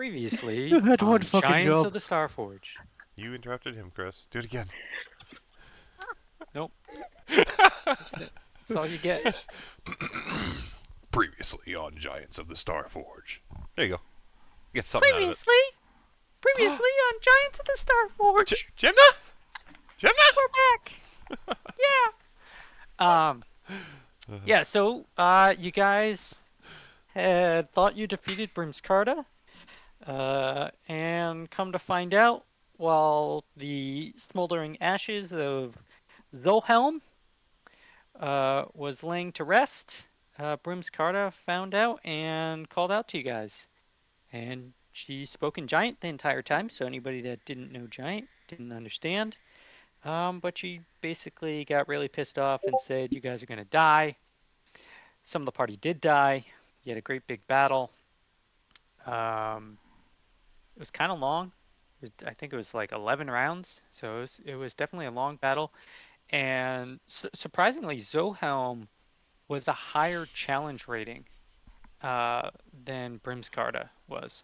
Previously You had one on fucking Giants job. of the Starforge. You interrupted him, Chris. Do it again. Nope. That's it. That's all you get. Previously on Giants of the Starforge. There you go. Get something out of it. Previously on Giants of the Starforge. Jimna? Jimna? We're back. Yeah. So, you guys had thought you defeated Brimskarda, and come to find out, while the smoldering ashes of Zolhelm was laying to rest, Brimskarda found out and called out to you guys. And she spoke in Giant the entire time, so anybody that didn't know Giant didn't understand. But she basically got really pissed off and said, "You guys are gonna die." Some of the party did die. You had a great big battle. Um, it was kind of long. I think it was like 11 rounds, so it was definitely a long battle. And surprisingly, Zohelm was a higher challenge rating than Brimskarda was,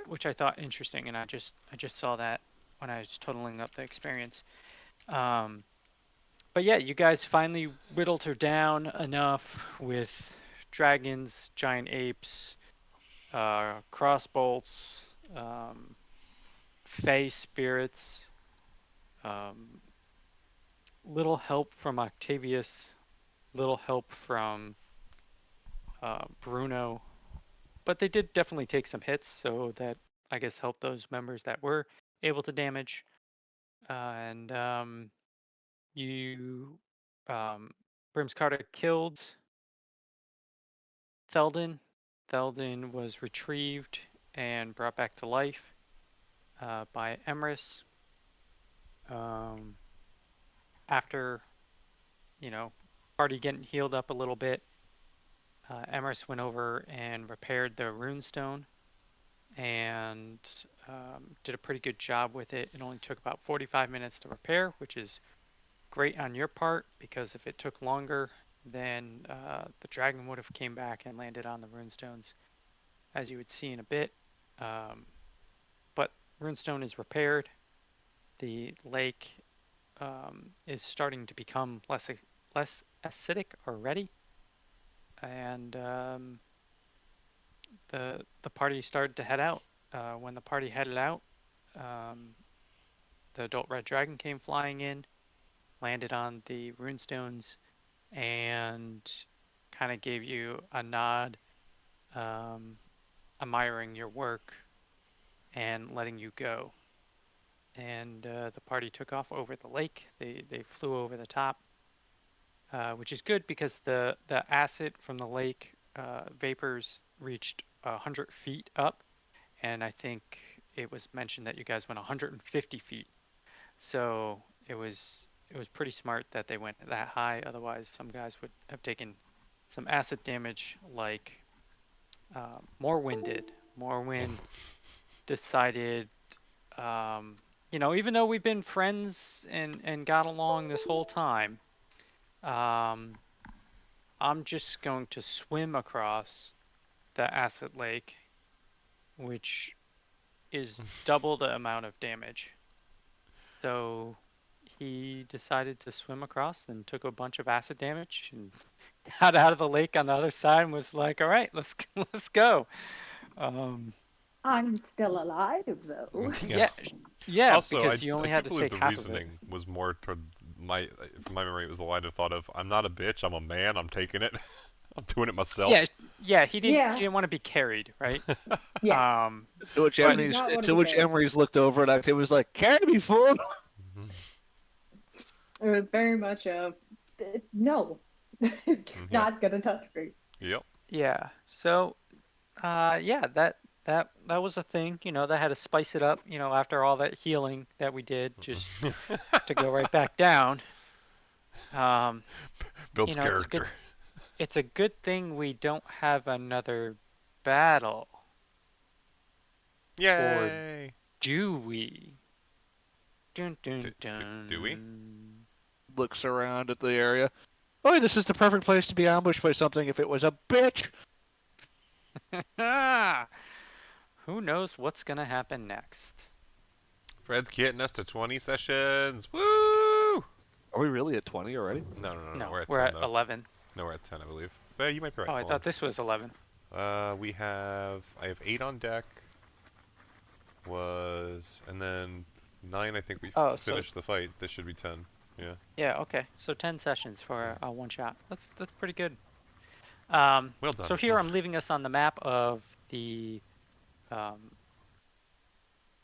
which I thought interesting, and I just saw that when I was totaling up the experience. Um, but yeah, you guys finally whittled her down enough with dragons, giant apes, crossbolts, fey spirits, um, little help from Octavius, little help from Bruno, but they did definitely take some hits, so that I guess helped those members that were able to damage. And you, um, Brimskarda killed Theldin. Theldin was retrieved and brought back to life by Emrys. Um, after, party getting healed up a little bit, Emrys went over and repaired the runestone and did a pretty good job with it. It only took about 45 minutes to repair, which is great on your part, because if it took longer, then the dragon would have came back and landed on the runestones, as you would see in a bit. But runestone is repaired. The lake is starting to become less acidic already, and the party started to head out. When the party headed out, um, the adult red dragon came flying in, landed on the runestones, and kind of gave you a nod, um, admiring your work and letting you go. And the party took off over the lake. They flew over the top, which is good because the acid from the lake vapors reached 100 feet up, and I think it was mentioned that you guys went 150 feet. So it was pretty smart that they went that high. Otherwise, some guys would have taken some acid damage, like Morwin did. Morwin decided, even though we've been friends and got along this whole time, um, I'm just going to swim across the acid lake, which is double the amount of damage. So he decided to swim across and took a bunch of acid damage and got out of the lake on the other side and was like, "All right, let's go." Um, I'm still alive, though. yeah, Also, because you I only can't had to believe take the half of it. reasoning was more toward from my memory, it was the line of thought of, I'm not a bitch, I'm a man, I'm taking it. I'm doing it myself. Yeah, he didn't. Yeah. He didn't want to be carried, right? Yeah. To which But- Not what To he which said. Emery's looked over and Octavia was like, "Carry me, fool!" It was very much of, no, not gonna touch me. Yep. Yeah. So, yeah, that was a thing, that had to spice it up, after all that healing that we did, just to go right back down. Builds It's a character. good, it's a good thing we don't have another battle. Yay! Do we? Dun dun dun. Do we? Looks around at the area. Oh, this is the perfect place to be ambushed by something if it was a bitch. who knows what's gonna happen next? Fred's getting us to 20 sessions. Woo! Are we really at 20 already? No. No, We're at we're 10 at though. 11. No, we're at 10, I believe. But you might be right. Oh, I Hold thought this was 11. on. I have 8 on deck. And then 9. I think we Oh, so finished the fight. This should be 10. Yeah. yeah, okay. So 10 sessions for one shot. That's pretty good. Well done. So here I'm leaving us on the map of the um,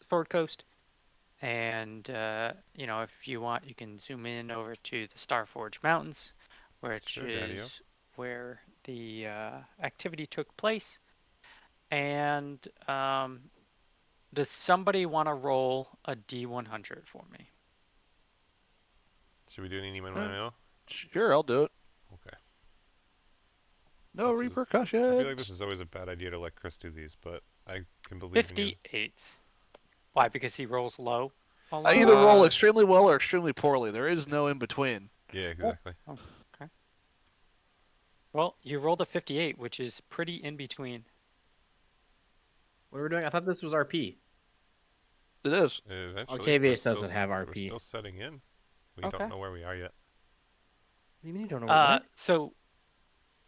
Sword Coast, and if you want, you can zoom in over to the Starforge Mountains, which Sure, Daddy-o. is where the activity took place. And does somebody want to roll a D100 for me? Should we do any Uh, no? Sure, I'll do it. Okay. No This is- repercussions. I feel like this is always a bad idea to let Chris do these, but I can believe in you. 58. Why? Because he rolls low? A I lot? either roll Uh, extremely well or extremely poorly. There is no in between. Yeah, exactly. Oh, okay. Well, you rolled a 58, which is pretty in between. What are we doing? I thought this was RP. It is. Eventually, Octavius we're doesn't have We're RP. still setting in. We Okay. don't know where we are yet. What do you mean you don't know what? So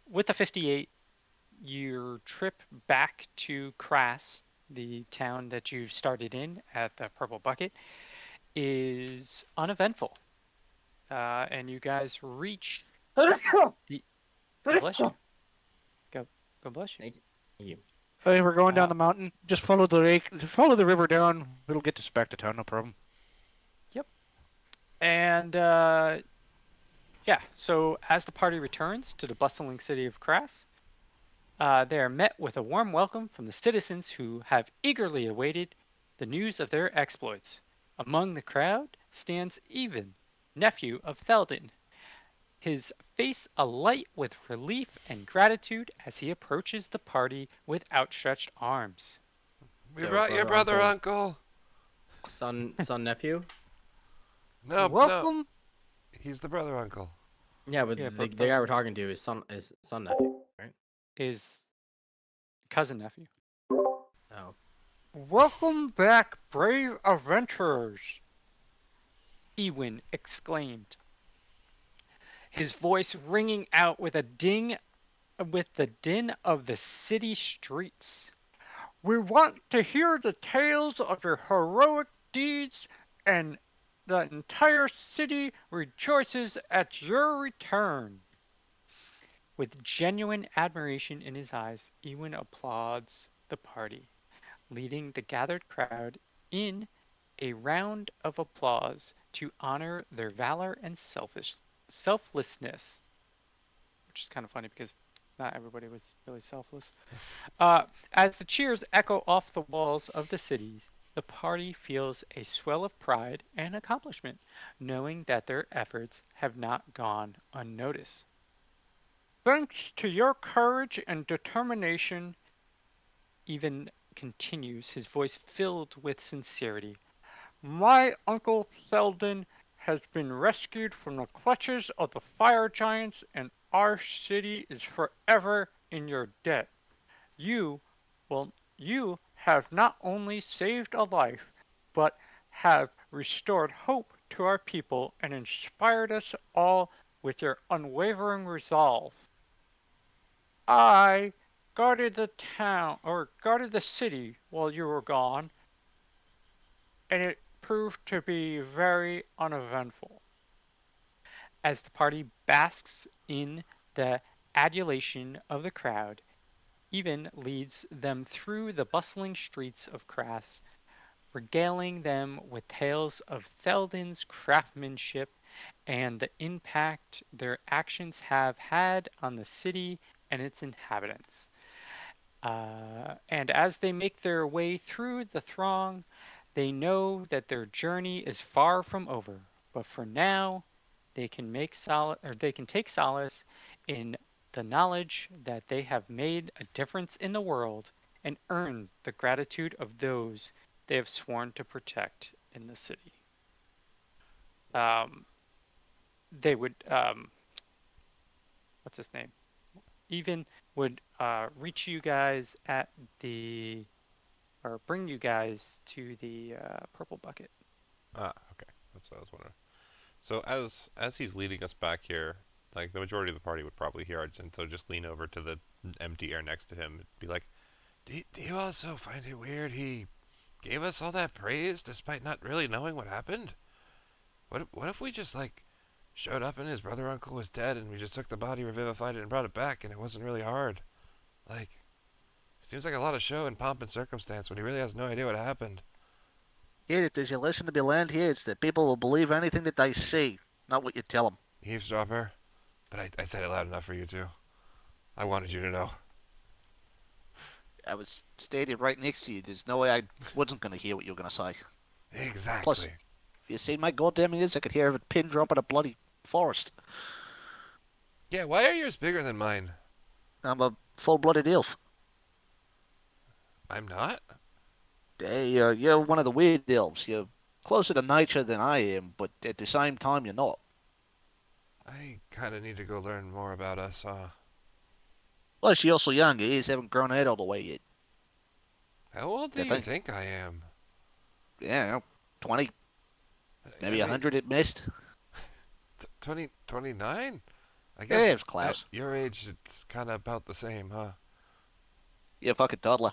with the 58, your trip back to Crass, the town that you started in at the Purple Bucket, is uneventful. And you guys reach the. God bless you. God bless you. Thank you. Hey, we're going down Uh, the mountain. Just follow the lake. Follow the river down. It'll get us back to town. No problem. And yeah, so as the party returns to the bustling city of Crass, they are met with a warm welcome from the citizens who have eagerly awaited the news of their exploits. Among the crowd stands Even, nephew of Theldin, his face alight with relief and gratitude as he approaches the party with outstretched arms. We So, brought your brother, uncle. Son, nephew. No, Welcome. he's the brother, uncle. Yeah, but Yeah, the but- guy we're talking to is son nephew, right? His cousin nephew. Oh, Welcome back, brave adventurers! Ewin exclaimed, his voice ringing out with the din of the city streets. We want to hear the tales of your heroic deeds, and the entire city rejoices at your return. With genuine admiration in his eyes, Ewin applauds the party, leading the gathered crowd in a round of applause to honor their valor and selflessness, which is kind of funny because not everybody was really selfless. As the cheers echo off the walls of the cities, the party feels a swell of pride and accomplishment, knowing that their efforts have not gone unnoticed. Thanks to your courage and determination, Even continues, his voice filled with sincerity. My Uncle Selden has been rescued from the clutches of the fire giants, and our city is forever in your debt. You, you have not only saved a life, but have restored hope to our people and inspired us all with your unwavering resolve. I guarded the city while you were gone, and it proved to be very uneventful. As the party basks in the adulation of the crowd, Even leads them through the bustling streets of Crass, regaling them with tales of Theldin's craftsmanship and the impact their actions have had on the city and its inhabitants. And as they make their way through the throng, they know that their journey is far from over. But for now, they can take solace in the knowledge that they have made a difference in the world and earned the gratitude of those they have sworn to protect in the city. Um, they would, what's his name? Even would reach you guys at the or bring you guys to the purple bucket. Ah, okay. That's what I was wondering. So as he's leading us back here, like the majority of the party would probably hear Argento just lean over to the empty air next to him and be like, do you also find it weird he gave us all that praise despite not really knowing what happened? What if we just like showed up and his brother uncle was dead and we just took the body, revivified it, and brought it back and it wasn't really hard? Like, seems like a lot of show and pomp and circumstance when he really has no idea what happened. Here, if you listen to me land here, it's that people will believe anything that they see, not what you tell them. Eavesdropper, but I said it loud enough for you to. I wanted you to know. I was standing right next to you. There's no way I wasn't going to hear what you were going to say. Exactly. Plus, if you seen my goddamn ears, I could hear a pin drop in a bloody forest. Yeah, why are yours bigger than mine? I'm a full-blooded elf. I'm not? Hey, you're one of the weird elves. You're closer to nature than I am, but at the same time, you're not. I kind of need to go learn more about us, Plus, you're so young, your ears haven't grown out all the way yet. How old do I you think- think I am? Yeah, 20, maybe I mean, 100 at best. 29? I Yeah, guess it's close. at your age, it's kind of about the same, huh? You're a fucking toddler.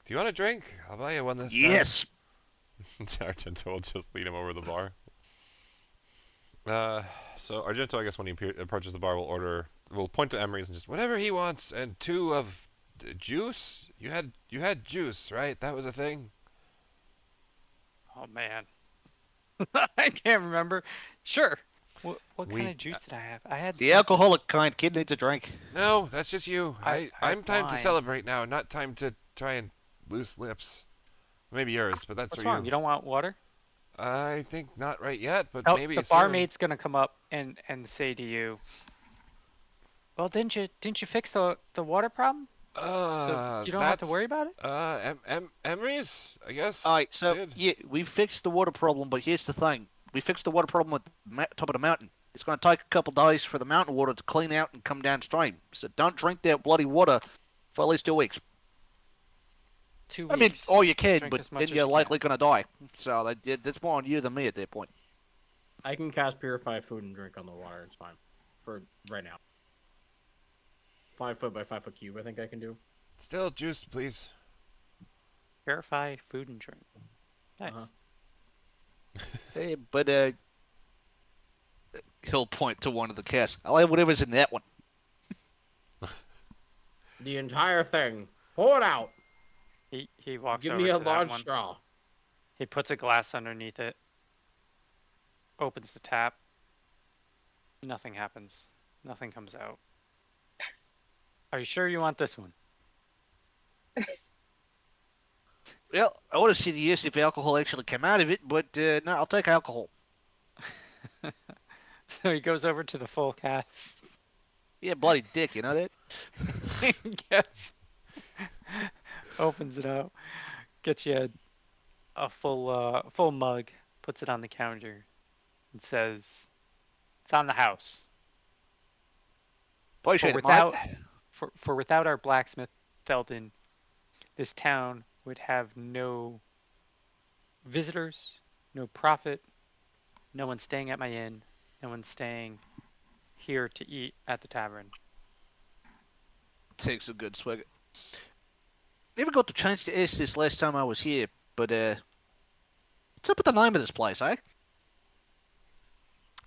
Do you want a drink? I'll buy you one this Yes! time. Argento will just lead him over the bar. So Argento, I guess when he approaches the bar, will point to Emery's and just whatever he wants, and 2 of juice. You had juice, right? That was a thing. Oh man, I can't remember. Sure. What We- kind of juice did I have? I had The alcoholic kind. Kid needs a drink. No, that's just you. I I'm time to wine. celebrate now, not time to try and loose lips. Maybe yours, but that's What's for wrong? you. You don't want water? I think not right yet, but Oh, maybe the soon. barmaid's gonna come up and say to you, "Well, didn't you fix the water problem? So you don't have to worry about it." Emery's, I guess. Alright, so, did. yeah, we fixed the water problem, but here's the thing. We fixed the water problem at the top of the mountain. It's going to take a couple days for the mountain water to clean out and come downstream. So don't drink that bloody water for at least 2 weeks. 2 I mean, weeks. all you can, Drink but as much then as you're you likely going to die. So that's more on you than me at that point. I can cast purify food and drink on the water. It's fine for right now. 5 foot by 5 foot cube. I think I can do. Still juice, please. Purify food and drink. Nice. Uh-huh. Hey, but he'll point to one of the casts. I'll have whatever's in that one. The entire thing. Pour it out. He walks Give over me a to that large one. straw. He puts a glass underneath it. Opens the tap. Nothing happens. Nothing comes out. Are you sure you want this one? Well, I would have said yes if alcohol actually came out of it, but no, I'll take alcohol. So he goes over to the full cast. Yeah, bloody dick, you know that? Gets, opens it up, gets you a full mug, puts it on the counter, and says, "It's on the house." Appreciate it, without mate. for without our blacksmith Felton, this town would have no visitors, no profit, no one staying at my inn, no one staying here to eat at the tavern. Takes a good swig. Never got the chance to ask this last time I was here, but what's up with the name of this place, eh?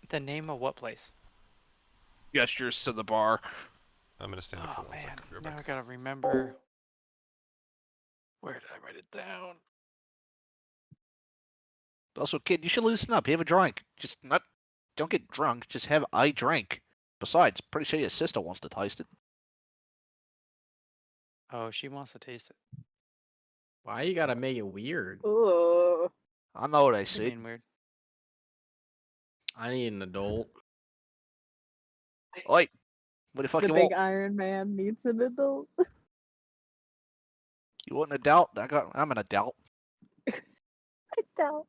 The name of what place? Gestures to the bar. I'm gonna stand up Oh for 1 man, second. Be right now I back. gotta remember. Where did I write it down? Also, kid, you should loosen up. Have a drink. Don't get drunk. Just have a drink. Besides, pretty sure your sister wants to taste it. Oh, she wants to taste it. Why you gotta make it weird? Ooh. I know what I What do you said. mean weird? I need an adult. Oi, what the fuck The you big want? Iron Man needs an adult. You want an adult? I'm an adult. Adult.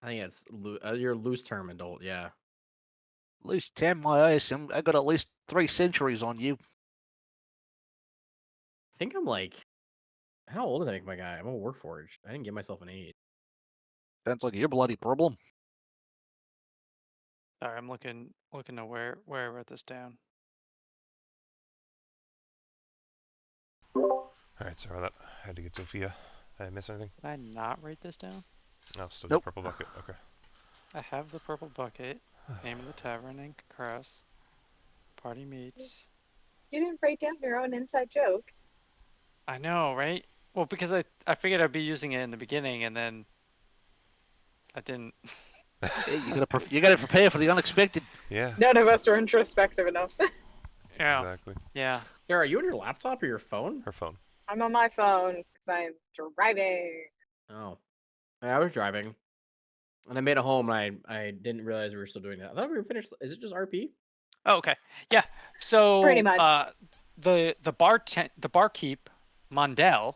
I think it's your loose term adult. Yeah. At least 10 my ass. I got at least 3 centuries on you. I think I'm like How old did I make my guy? I'm a Warforged. I didn't give myself an 8. Sounds like your bloody problem. Sorry, I'm looking to where I wrote this down. Alright, sorry about that. I had to get Sophia. Did I miss anything? Did I not write this down? No, still just Nope. purple bucket. Okay. I have the purple bucket, name of the tavern, and cross. Party meets. You didn't write down your own inside joke. I know, right? Well, because I figured I'd be using it in the beginning, and then I didn't. Hey, you gotta prepare for the unexpected. Yeah. None of us are introspective enough. Yeah. Exactly. Yeah. Sarah, are you on your laptop or your phone? Her phone. I'm on my phone because I'm driving. Oh. I was driving. And I made it home and I didn't realize we were still doing that. I thought we were finished. Is it just RP? Oh, okay. Yeah. So Pretty much. the barkeep Mondell,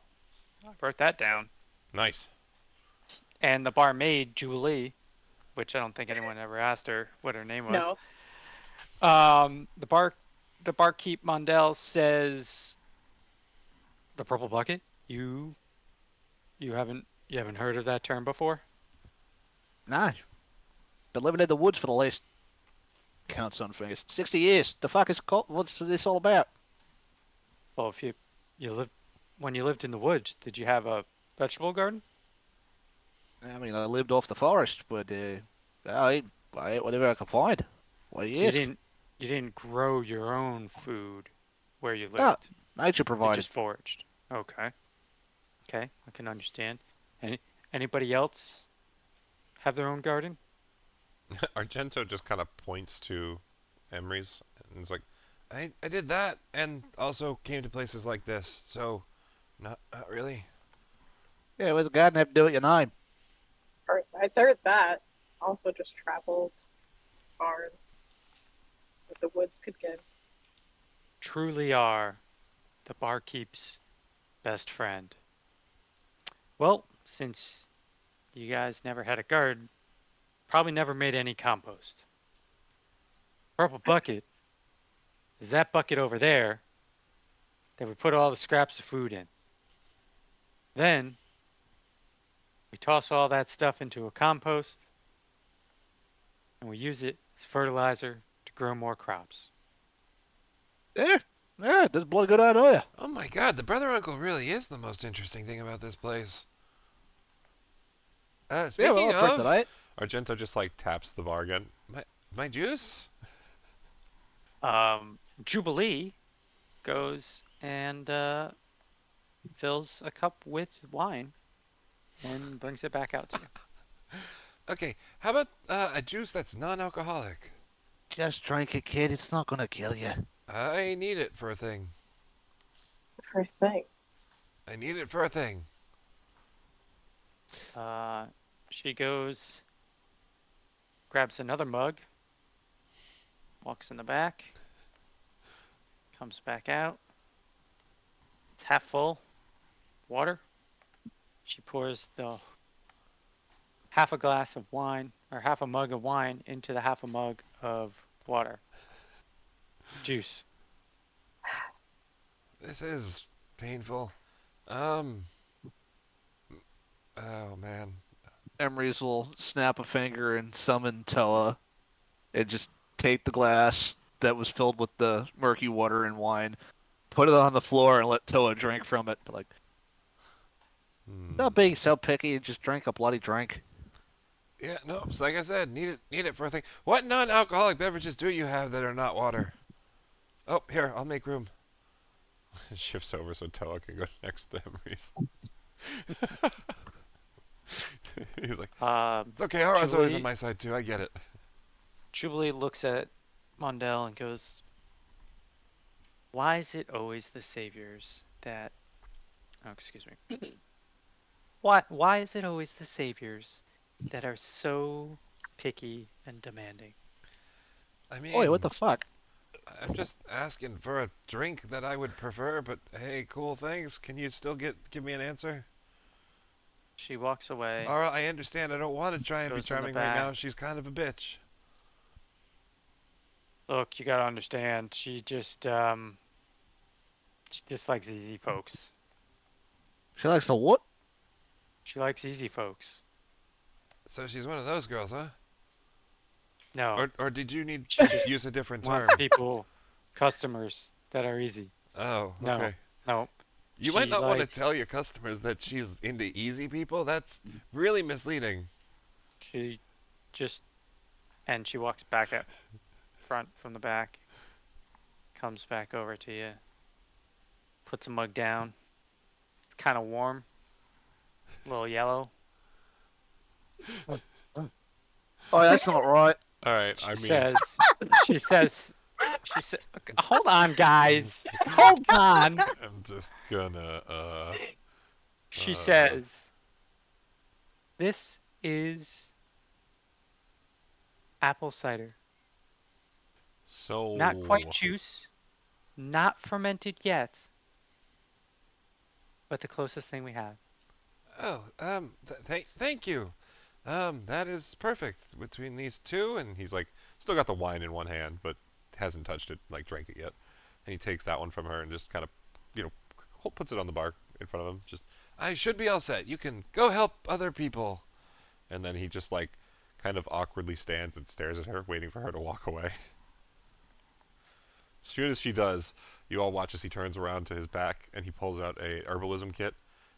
I wrote that down, Nice. and the barmaid Julie, which I don't think anyone ever asked her what her name was. No. The barkeep Mondell says, "The purple bucket? You haven't heard of that term before?" Nah. Been living in the woods for the last counts on fingers. 60 years. The fuck is what's this all about? Well, if you lived when you lived in the woods, did you have a vegetable garden? I mean, I lived off the forest, but I ate whatever I could find. What do So you ask? you didn't grow your own food where you No, lived. nature You provided. just foraged. Okay. Okay, I can understand. Anybody else have their own garden? Argento just kind of points to Emery's and is like, I did that and also came to places like this, so not really. Yeah, what does a garden have to do with your name? Or I heard that. Also, just traveled far as what the woods could give. Truly are the barkeep's best friend. Well, since you guys never had a garden, probably never made any compost. Purple bucket is that bucket over there that we put all the scraps of food in. Then we toss all that stuff into a compost and we use it as fertilizer to grow more crops. Yeah, that's a bloody good idea. Oh my god, the brother uncle really is the most interesting thing about this place. Yeah, well, Speaking I'll drink to of, that. Argento just like taps the bar again. My juice? Jubilee goes and fills a cup with wine and brings it back out to you. Okay, how about a juice that's non-alcoholic? Just drink it, kid. It's not gonna kill you. I need it for a thing. For a thing. I need it for a thing. She goes, grabs another mug, walks in the back, comes back out. It's half full. Water. She pours the half a glass of wine or half a mug of wine into the half a mug of water. Juice. This is painful. Oh man. Emery's will snap a finger and summon Toa, and just take the glass that was filled with the murky water and wine, put it on the floor, and let Toa drink from it. Like, not being so picky, and just drink a bloody drink. Yeah, no, it's like I said, need it for a thing. What non-alcoholic beverages do you have that are not water? Oh, here, I'll make room. Shifts over so Toa can go next to Emery's. He's like, it's okay, Hara's always on my side too, I get it. Jubilee looks at Mondell and goes, "Why is it always the saviors that... Oh, excuse me. Why is it always the saviors that are so picky and demanding?" I mean, Oi, what the fuck? I'm just asking for a drink that I would prefer, but hey, cool, thanks. Can you still give me an answer? She walks away. Alright, I understand. I don't want to try and be Goes in the charming right now. back. She's kind of a bitch. Look, you gotta understand, she just likes easy folks. She likes the what? She likes easy folks. So she's one of those girls, huh? No, Or did you need she to just use a different term? wants people, customers that are easy. Oh, No, okay. no. You might She not want to tell likes. your customers that she's into easy people. That's really misleading. She just and she walks back up front from the back, comes back over to you, puts a mug down. It's kind of warm, a little yellow. Oh, that's not right. All right. She I mean, says, she says, she said, hold on, guys, hold on. I'm just gonna. She Uh, says, this is apple cider, So. not quite juice, not fermented yet, but the closest thing we have. Oh, thank you. That is perfect between these two. And he's like, still got the wine in one hand, but hasn't touched it, like drank it yet. And he takes that one from her and just kind of, puts it on the bar in front of him. Just, I should be all set. You can go help other people. And then he just like, kind of awkwardly stands and stares at her, waiting for her to walk away. As soon as she does, you all watch as he turns around to his back and he pulls out a herbalism kit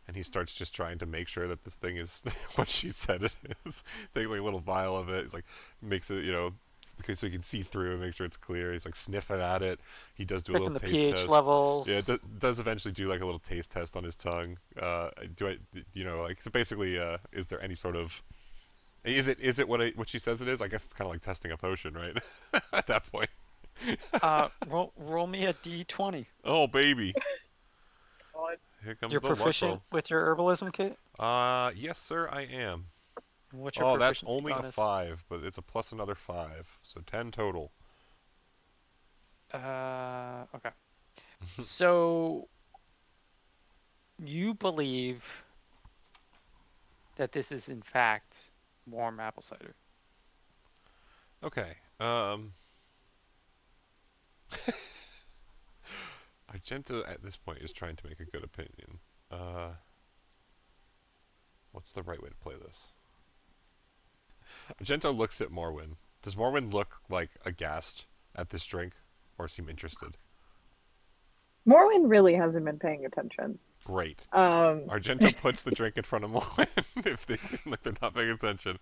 and he starts just trying to make sure that this thing is what she said it is. Takes like a little vial of it. He's like makes it, okay, so you can see through and make sure it's clear. He's like sniffing at it. He does do a Checking little the taste pH test. levels. Yeah, it does eventually do like a little taste test on his tongue. So basically, is there any sort of is it what she says it is? I guess it's kind of like testing a potion, right? At that point. Roll me a d20. Oh baby, God. here comes You're the luck proficient roll. with your herbalism kit? Yes sir, I am. And what's your Oh, that's proficiency only a bonus? 5, but it's a plus another 5, so 10 total. Okay. So you believe that this is in fact warm apple cider. Okay. Argento at this point is trying to make a good opinion. What's the right way to play this? Argento looks at Morwin. Does Morwin look like aghast at this drink, or seem interested? Morwin really hasn't been paying attention. Great. Um, Argento puts the drink in front of Morwin if they seem like they're not paying attention.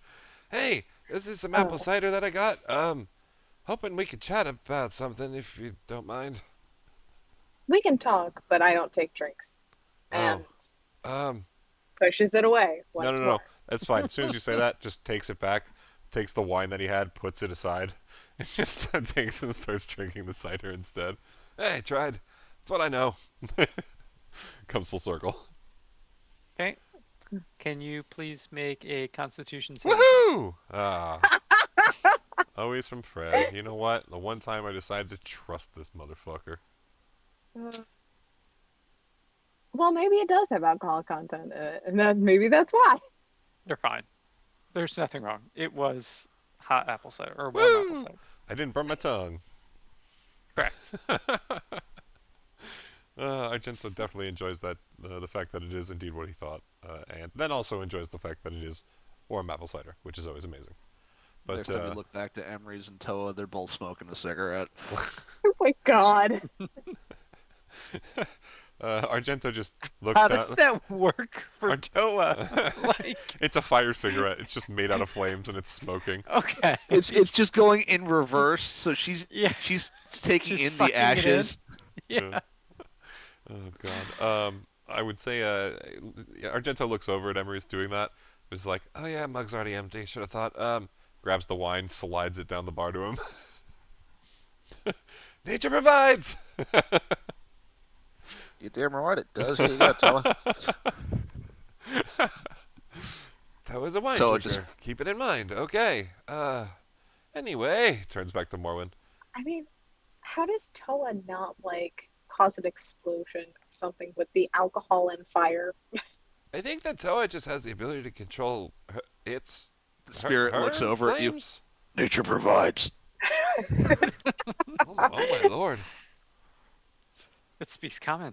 Hey, this is some apple cider that I got. Hoping we could chat about something if you don't mind. we can talk, but I don't take drinks. And pushes it away No, once no, more. no. That's fine. As soon as you say that, just takes it back, takes the wine that he had, puts it aside, and just takes and starts drinking the cider instead. Hey, I tried. That's what I know. Comes full circle. Okay. Can you please make a Constitution saving? Woohoo! Always from Fred. You know what? The one time I decided to trust this motherfucker. Well, maybe it does have alcohol content in it, and maybe that's why. They're fine. There's nothing wrong. It was hot apple cider or warm apple Woo! cider. I didn't burn my tongue. Correct. Argento definitely enjoys that the fact that it is indeed what he thought, and then also enjoys the fact that it is warm apple cider, which is always amazing. But Next time you look back to Emery's and Toa, they're both smoking a cigarette. Oh my god. Argento just looks How down. does that work for Toa? Like, It's a fire cigarette. It's just made out of flames and it's smoking. okay. It's just going in reverse, so she's Yeah. taking She's in sucking the it in. ashes. Yeah. Oh god. I would say Argento looks over at Emery's doing that. He's like, "Oh yeah, mug's already empty. Should have thought." Grabs the wine, slides it down the bar to him. Nature provides. You're damn right it does. Here you go, Toa. That was a wine So it drinker. just- Keep it in mind. Okay. Anyway, turns back to Morwin. I mean, how does Toa not cause an explosion or something with the alcohol and fire? I think that Toa just has the ability to control its The spirit her looks over at you. flames. Nature provides. Oh my lord. It speaks common.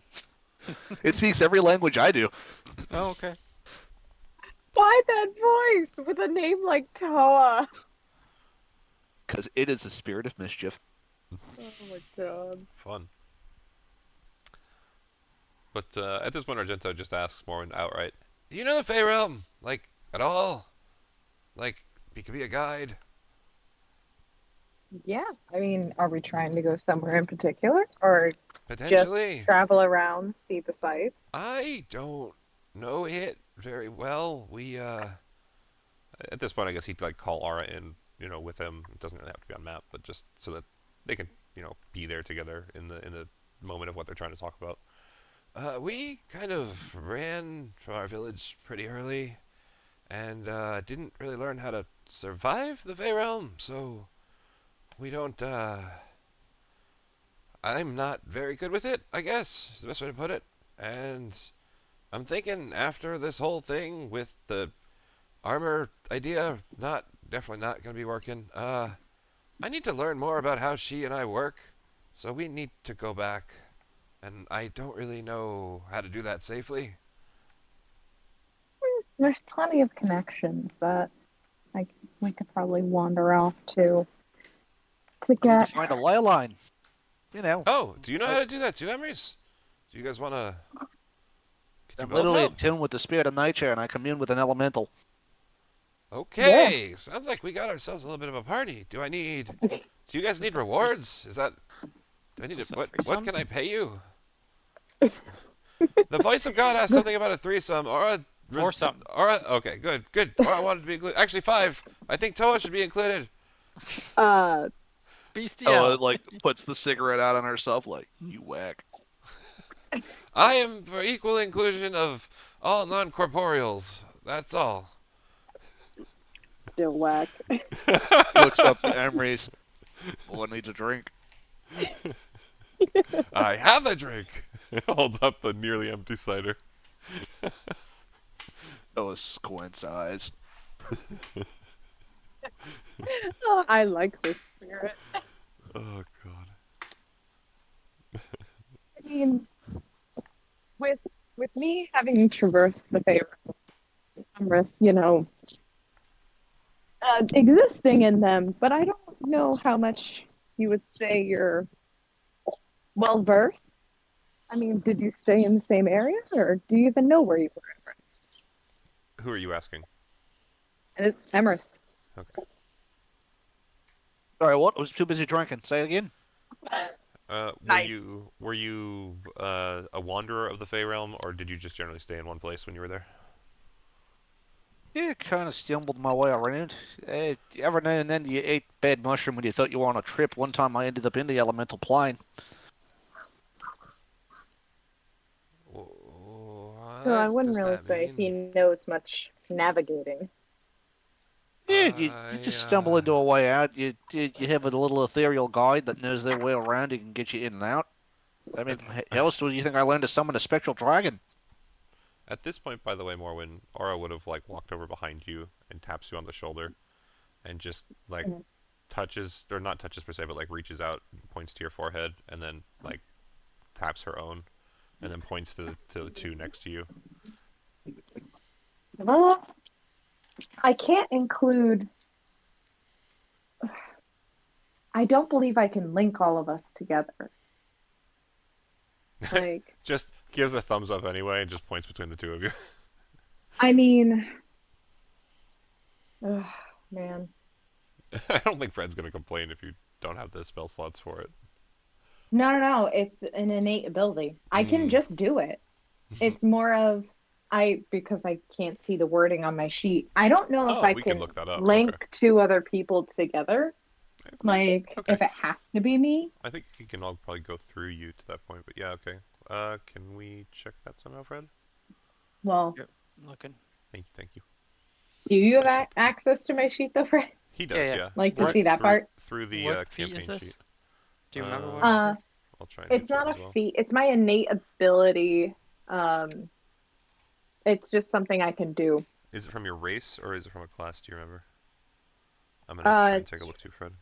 It speaks every language I do. Oh, okay. Why that voice with a name like Toa? Because it is a spirit of mischief. Oh my god. Fun. But at this point, Argento just asks Morwen outright, "Do you know the Fey Realm? Like, at all? Like, he could be a guide." Yeah, I mean, are we trying to go somewhere in particular, or just Potentially. travel around, see the sights? I don't know it very well. We, at this point, I guess he'd, like, call Aura in, with him. It doesn't really have to be on map, but just so that they can, be there together in the moment of what they're trying to talk about. We kind of ran from our village pretty early, and didn't really learn how to survive the Fey Realm, so we don't. I'm not very good with it, I guess, is the best way to put it. And I'm thinking after this whole thing with the armor idea, definitely not going to be working. I need to learn more about how she and I work, so we need to go back. And I don't really know how to do that safely. There's plenty of connections that like we could probably wander off to We need to get. find a ley line. You know, Oh, do you know how to do that too, Emrys? Do you guys want to? Could you I'm both literally in help? tune with the spirit of nature, and I commune with an elemental. Okay, sounds like we got ourselves a little bit of a party. Do you guys need rewards? Do I need to, what can I pay you? The voice of God asked something about a threesome. Or something. Okay, good. Aura wanted to be included. Actually, 5. I think Toa should be included. Uh, Bestial. Like puts the cigarette out on herself, like you whack. I am for equal inclusion of all non-corporeals. That's all. still whack. Looks up to Emery's. One needs a drink. I have a drink. Holds up the nearly empty cider. Those squints eyes. Oh, I like this spirit. Oh god. I mean, with with me having traversed the Faerun, existing in them, but I don't know how much you would say you're well versed. I mean, did you stay in the same area, or do you even know where you were at first? Who are you asking? It's Emrys. Okay. Sorry, what? I was too busy drinking. Say it again. Were Nice. you a wanderer of the Fey Realm, or did you just generally stay in one place when you were there? Yeah, kind of stumbled my way around. Every now and then you ate bad mushroom when you thought you were on a trip. One time I ended up in the elemental plane. So I What wouldn't does really that say he mean? knows much navigating. Yeah, you just stumble into a way out. You have a little ethereal guide that knows their way around and can get you in and out. I mean, how else do you think I learned to summon a spectral dragon? At this point, by the way, Morwen, Aura would have like walked over behind you and taps you on the shoulder, and just like Mhm. touches, or not touches per se, but like reaches out, points to your forehead, and then like taps her own, and then points to the two next to you. Well, I can't include. I don't believe I can link all of us together. Like, Just gives a thumbs up anyway, and just points between the two of you. I mean, ugh, man. I don't think Fred's gonna complain if you don't have the spell slots for it. No. It's an innate ability. I can Mm. just do it. It's more of because I can't see the wording on my sheet. I don't know if Oh, I we can can look that up. link Okay. two other people together. Like, Okay. if it has to be me. I think he can all probably go through you to that point, but yeah, okay. Can we check that somehow, Fred? Well, Yep. Looking. Thank you. do you have Actually, access to my sheet though, Fred? he does, Yeah. yeah. Like to What- see that part? Through the What feat is campaign this? sheet. Do you remember what? Uh, I'll try and it's reach out not a as well. feat. It's my innate ability. Um, it's just something I can do. Is it from your race or is it from a class? Do you remember? I'm gonna try and take It's a look too, Fred.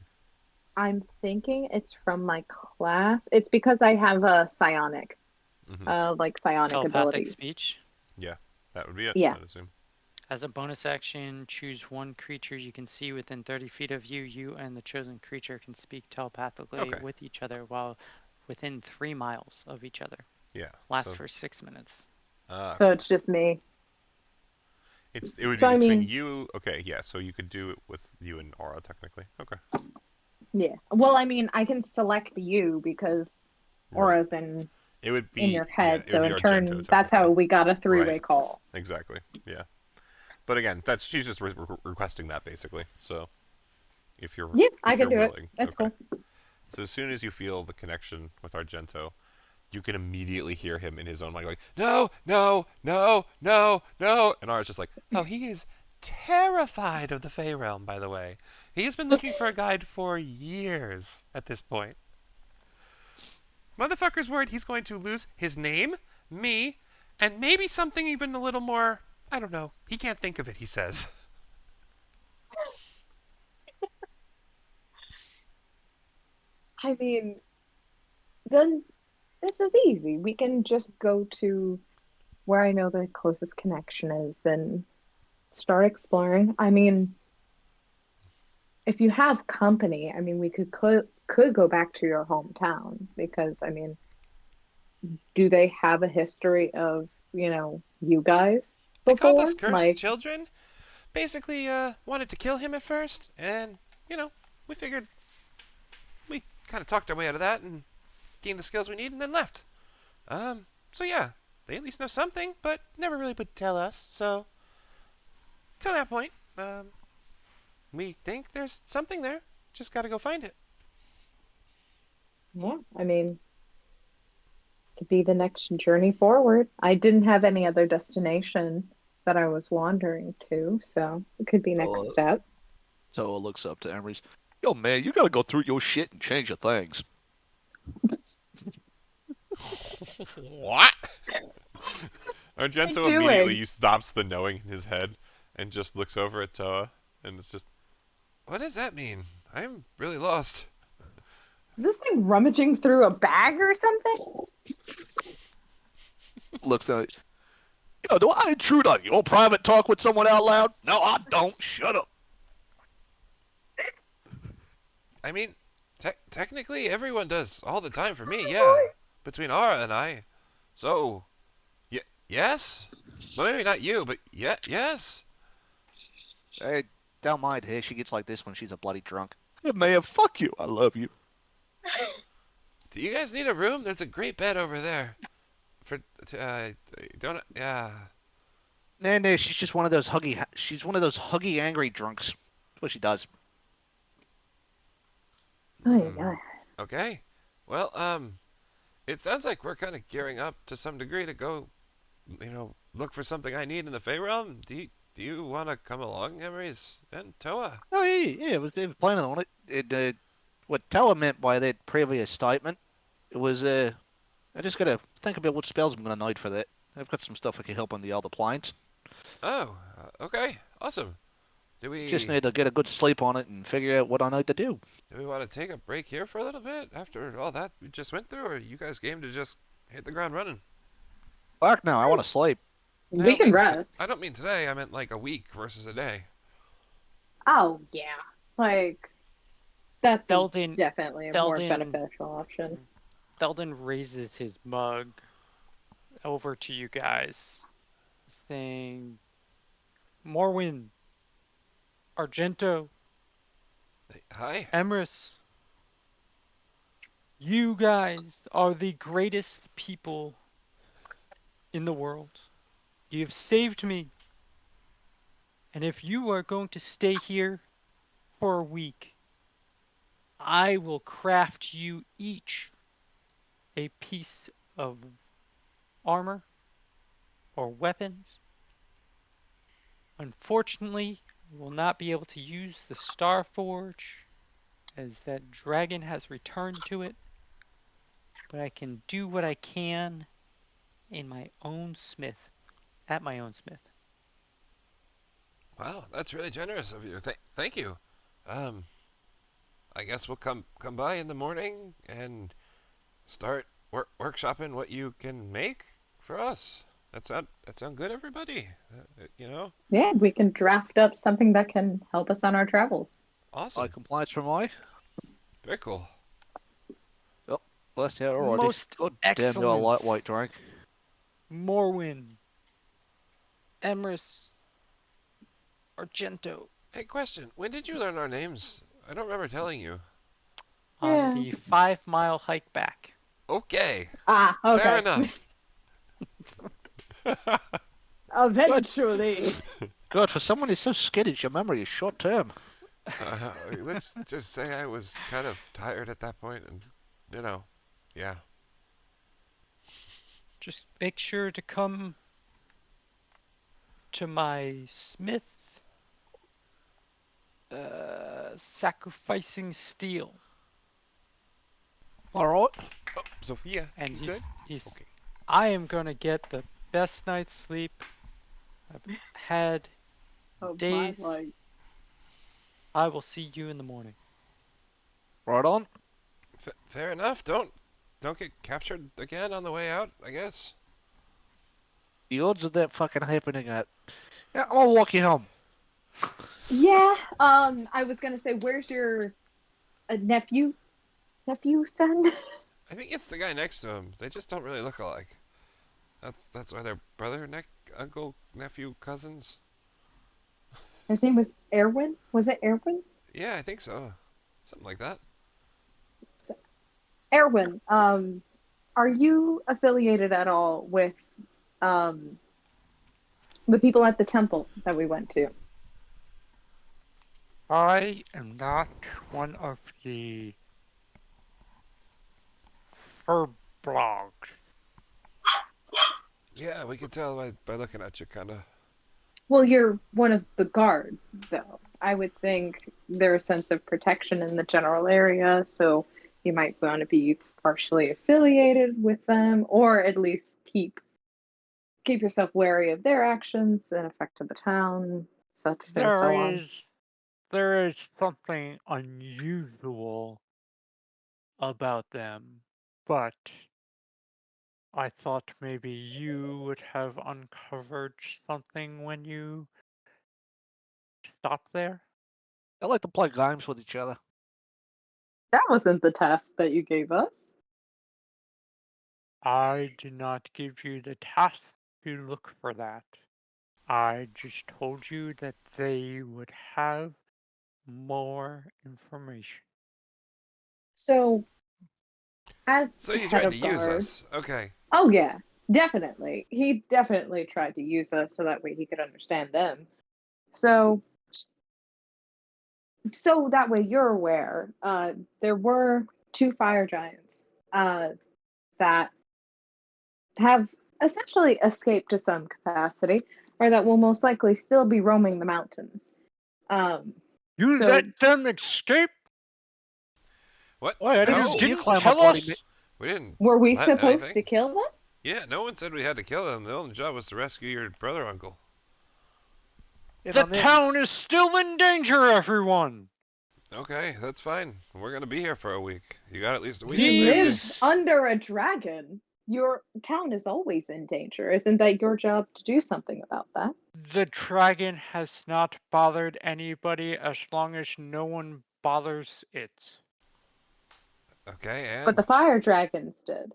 I'm thinking it's from my class. It's because I have a psionic. like psionic Telepathic abilities. speech. Yeah, that would be it. Yeah. I'd assume. As a bonus action, choose one creature you can see within 30 feet of you. You and the chosen creature can speak telepathically Okay. with each other while within 3 miles of each other. Yeah. Lasts So, for 6 minutes. So okay. it's just me. It would So be I between mean, you. Okay. Yeah. So you could do it with you and Aura technically. Okay. yeah. Well, I mean, I can select you because Right. aura's It would in be your yeah. head. It would So be in Argento turn, that's how technically. we got a Right. three-way call. Exactly. Yeah. But again, that's she's just requesting that basically. So Yeah, I if can you're do it. willing, That's okay. cool. So as soon as you feel the connection with Argento, you can immediately hear him in his own mind like, no, no, no, no, no. And Ara's just like, oh, he is terrified of the Fey realm, by the way. He has been looking for a guide for years at this point. Motherfucker's worried he's going to lose his name, me, and maybe something even a little more, I don't know. He can't think of it, he says. I mean, then this is easy. We can just go to where I know the closest connection is and start exploring. I mean, if you have company, I mean, we could go back to your hometown because I mean, do they have a history of, you guys They called us before? cursed Like, children. Basically, wanted to kill him at first, and, we figured we kind of talked our way out of that and gained the skills we need and then left. So yeah, they at least know something, but never really would tell us, so till that point, we think there's something there. Just gotta go find it. yeah, I mean, could be the next journey forward. I didn't have any other destination that I was wandering to, so it could be next Uh, step. Toa looks up to Emery's. Yo, man, you gotta go through your shit and change your things. What? What are you Argento doing? immediately stops the knowing in his head and just looks over at Toa, and it's just, what does that mean? I'm really lost. Is this thing rummaging through a bag or something? Looks at it. Yo, do I intrude on your private talk with someone out loud? No, I don't. Shut up. I mean, technically everyone does all the time for me, yeah. Between Aura and I. So, yes? Well, maybe not you, but yes. Hey, don't mind her. She gets like this when she's a bloody drunk. Hey, man, fuck you. I love you. Do you guys need a room? There's a great bed over there. Don't, yeah. Nah, she's just one of those huggy. She's one of those huggy, angry drunks. That's what she does. Oh, yeah. Okay. Well, it sounds like we're kind of gearing up to some degree to go, look for something I need in the Fey realm. Do you want to come along, Emery's and Toa? Oh, yeah, they was planning on it. What Tower meant by that previous statement was, I just gotta think about what spells I'm gonna need for that. I've got some stuff I can help on the other planes. Oh, okay. Awesome. Do Just we need to get a good sleep on it and figure out what I need to do. do we want to take a break here for a little bit after all that we just went through, or you guys game to just hit the ground running? Fuck no, I want to sleep. I We don't can mean rest. I don't mean today. I meant like a week versus a day. Oh, yeah. Like, that's Belden, definitely a more Belden, beneficial option. Belden raises his mug over to you guys, saying, Morwin, Argento, Hi. Emrys, you guys are the greatest people in the world. You have saved me. And if you are going to stay here for a week, I will craft you each a piece of armor or weapons. Unfortunately, I will not be able to use the Star Forge as that dragon has returned to it, but I can do what I can in my own smith, at my own smith. Wow, that's really generous of you. Thank you. Um, I guess we'll come by in the morning and start workshopping what you can make for us. That sound good, everybody? You know, Yeah, we can draft up something that can help us on our travels. High awesome, compliance from I. very cool. Yep. Last out already. Most God damn, you're a excellent. lightweight drink. Morwin. Emrys. Argento. Hey, question: when did you learn our names? I don't remember telling you. On Yeah. the 5 mile hike back. Okay, Ah, fair okay. enough. Eventually. God, for someone who's so skittish, your memory is short term. Let's just say I was kind of tired at that point, and yeah. Just make sure to come to my smith sacrificing steel. Alright. Sophia, And you good? he's Okay. I am gonna get the best night's sleep I've had Oh, days. my life. I will see you in the morning. Right on. Fair enough. Don't get captured again on the way out, I guess. The odds of that fucking happening at. Yeah, I'll walk you home. Yeah, I was gonna say, where's your nephew? Nephew, son? I think it's the guy next to him. They just don't really look alike. That's why they're brother, uncle, nephew, cousins. His name was Erwin? Was it Erwin? Yeah, I think so. Something like that. Erwin, are you affiliated at all with um the people at the temple that we went to? I am not one of the Furblog. Yeah, we can tell by looking at you, kinda. Well, you're one of the guard, though. I would think there's a sense of protection in the general area, so you might want to be partially affiliated with them, or at least keep yourself wary of their actions and effect of the town, such and There so on. is there is something unusual about them, but I thought maybe you would have uncovered something when you stopped there. They like to play games with each other. That wasn't the test that you gave us. I did not give you the task to look for that. I just told you that they would have more information. So, as So you head tried to of use guard, us. Okay. oh yeah, definitely. He definitely tried to use us so that way he could understand them. So, so that way you're aware, there were two fire giants that have essentially escaped to some capacity, or that will most likely still be roaming the mountains. Um, You so let them escape? What? Why, I didn't You see No, you didn't climb a tell bloody. us? we didn't were we let supposed to anything. kill them? Yeah, no one said we had to kill them. The only job was to rescue your brother, uncle. And The on that, town is still in danger, everyone! Okay, that's fine. We're gonna be here for a week. You got at least a week You of safety. live These under a dragon. Your town is always in danger. Isn't that your job to do something about that? The dragon has not bothered anybody as long as no one bothers it. Okay, But and the fire dragons did.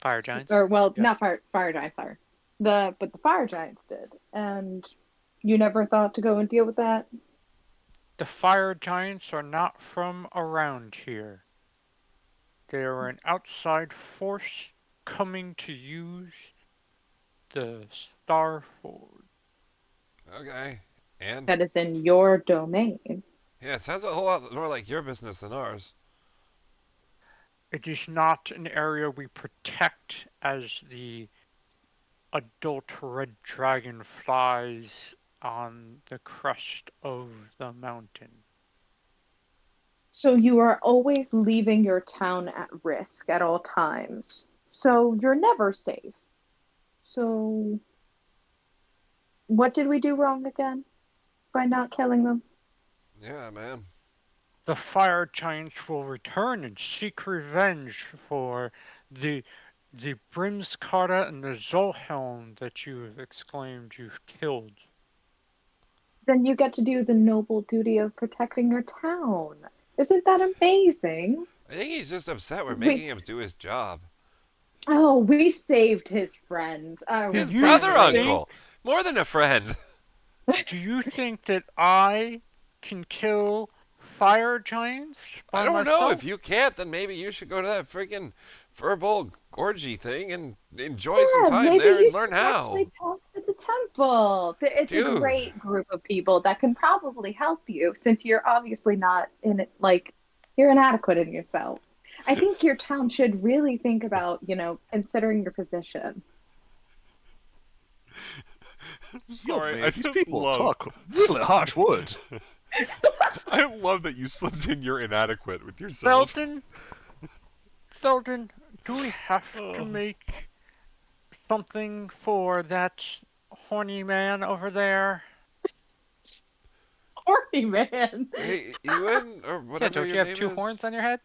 Fire giants? Or well, Yep. not fire giants, sorry. But the fire giants did. And you never thought to go and deal with that? The fire giants are not from around here. They are an outside force coming to use the Star Forge. okay, and That is in your domain. yeah, it sounds a whole lot more like your business than ours. It is not an area we protect as the adult red dragon flies on the crest of the mountain. So you are always leaving your town at risk at all times. So you're never safe. So what did we do wrong again by not killing them? Yeah, man. The fire giants will return and seek revenge for the the Brimskarta and the Zolhelm that you've exclaimed you've killed. Then you get to do the noble duty of protecting your town. Isn't that amazing? I think he's just upset we're We making him do his job. we saved his friend. Do His you brother Really? uncle! More than a friend. Do you think that I can kill fire giants I by don't know. If myself? you can't, then maybe you should go to that freaking furball orgy thing and enjoy some Yeah, time maybe there you and learn should actually how. talk to the temple. It's a Dude. great group of people that can probably help you since you're obviously not in it, like, you're inadequate in yourself. I think your town should really think about, considering your position. Yo, Sorry, I man, these just people love. talk really harsh words. I love that you slipped in you're inadequate with yourself. Felton, Felton, do we have to Oh. make something for that horny man over there? Horny man. Hey, Ewan, or Yeah, whatever don't your you have name two is. horns on your head?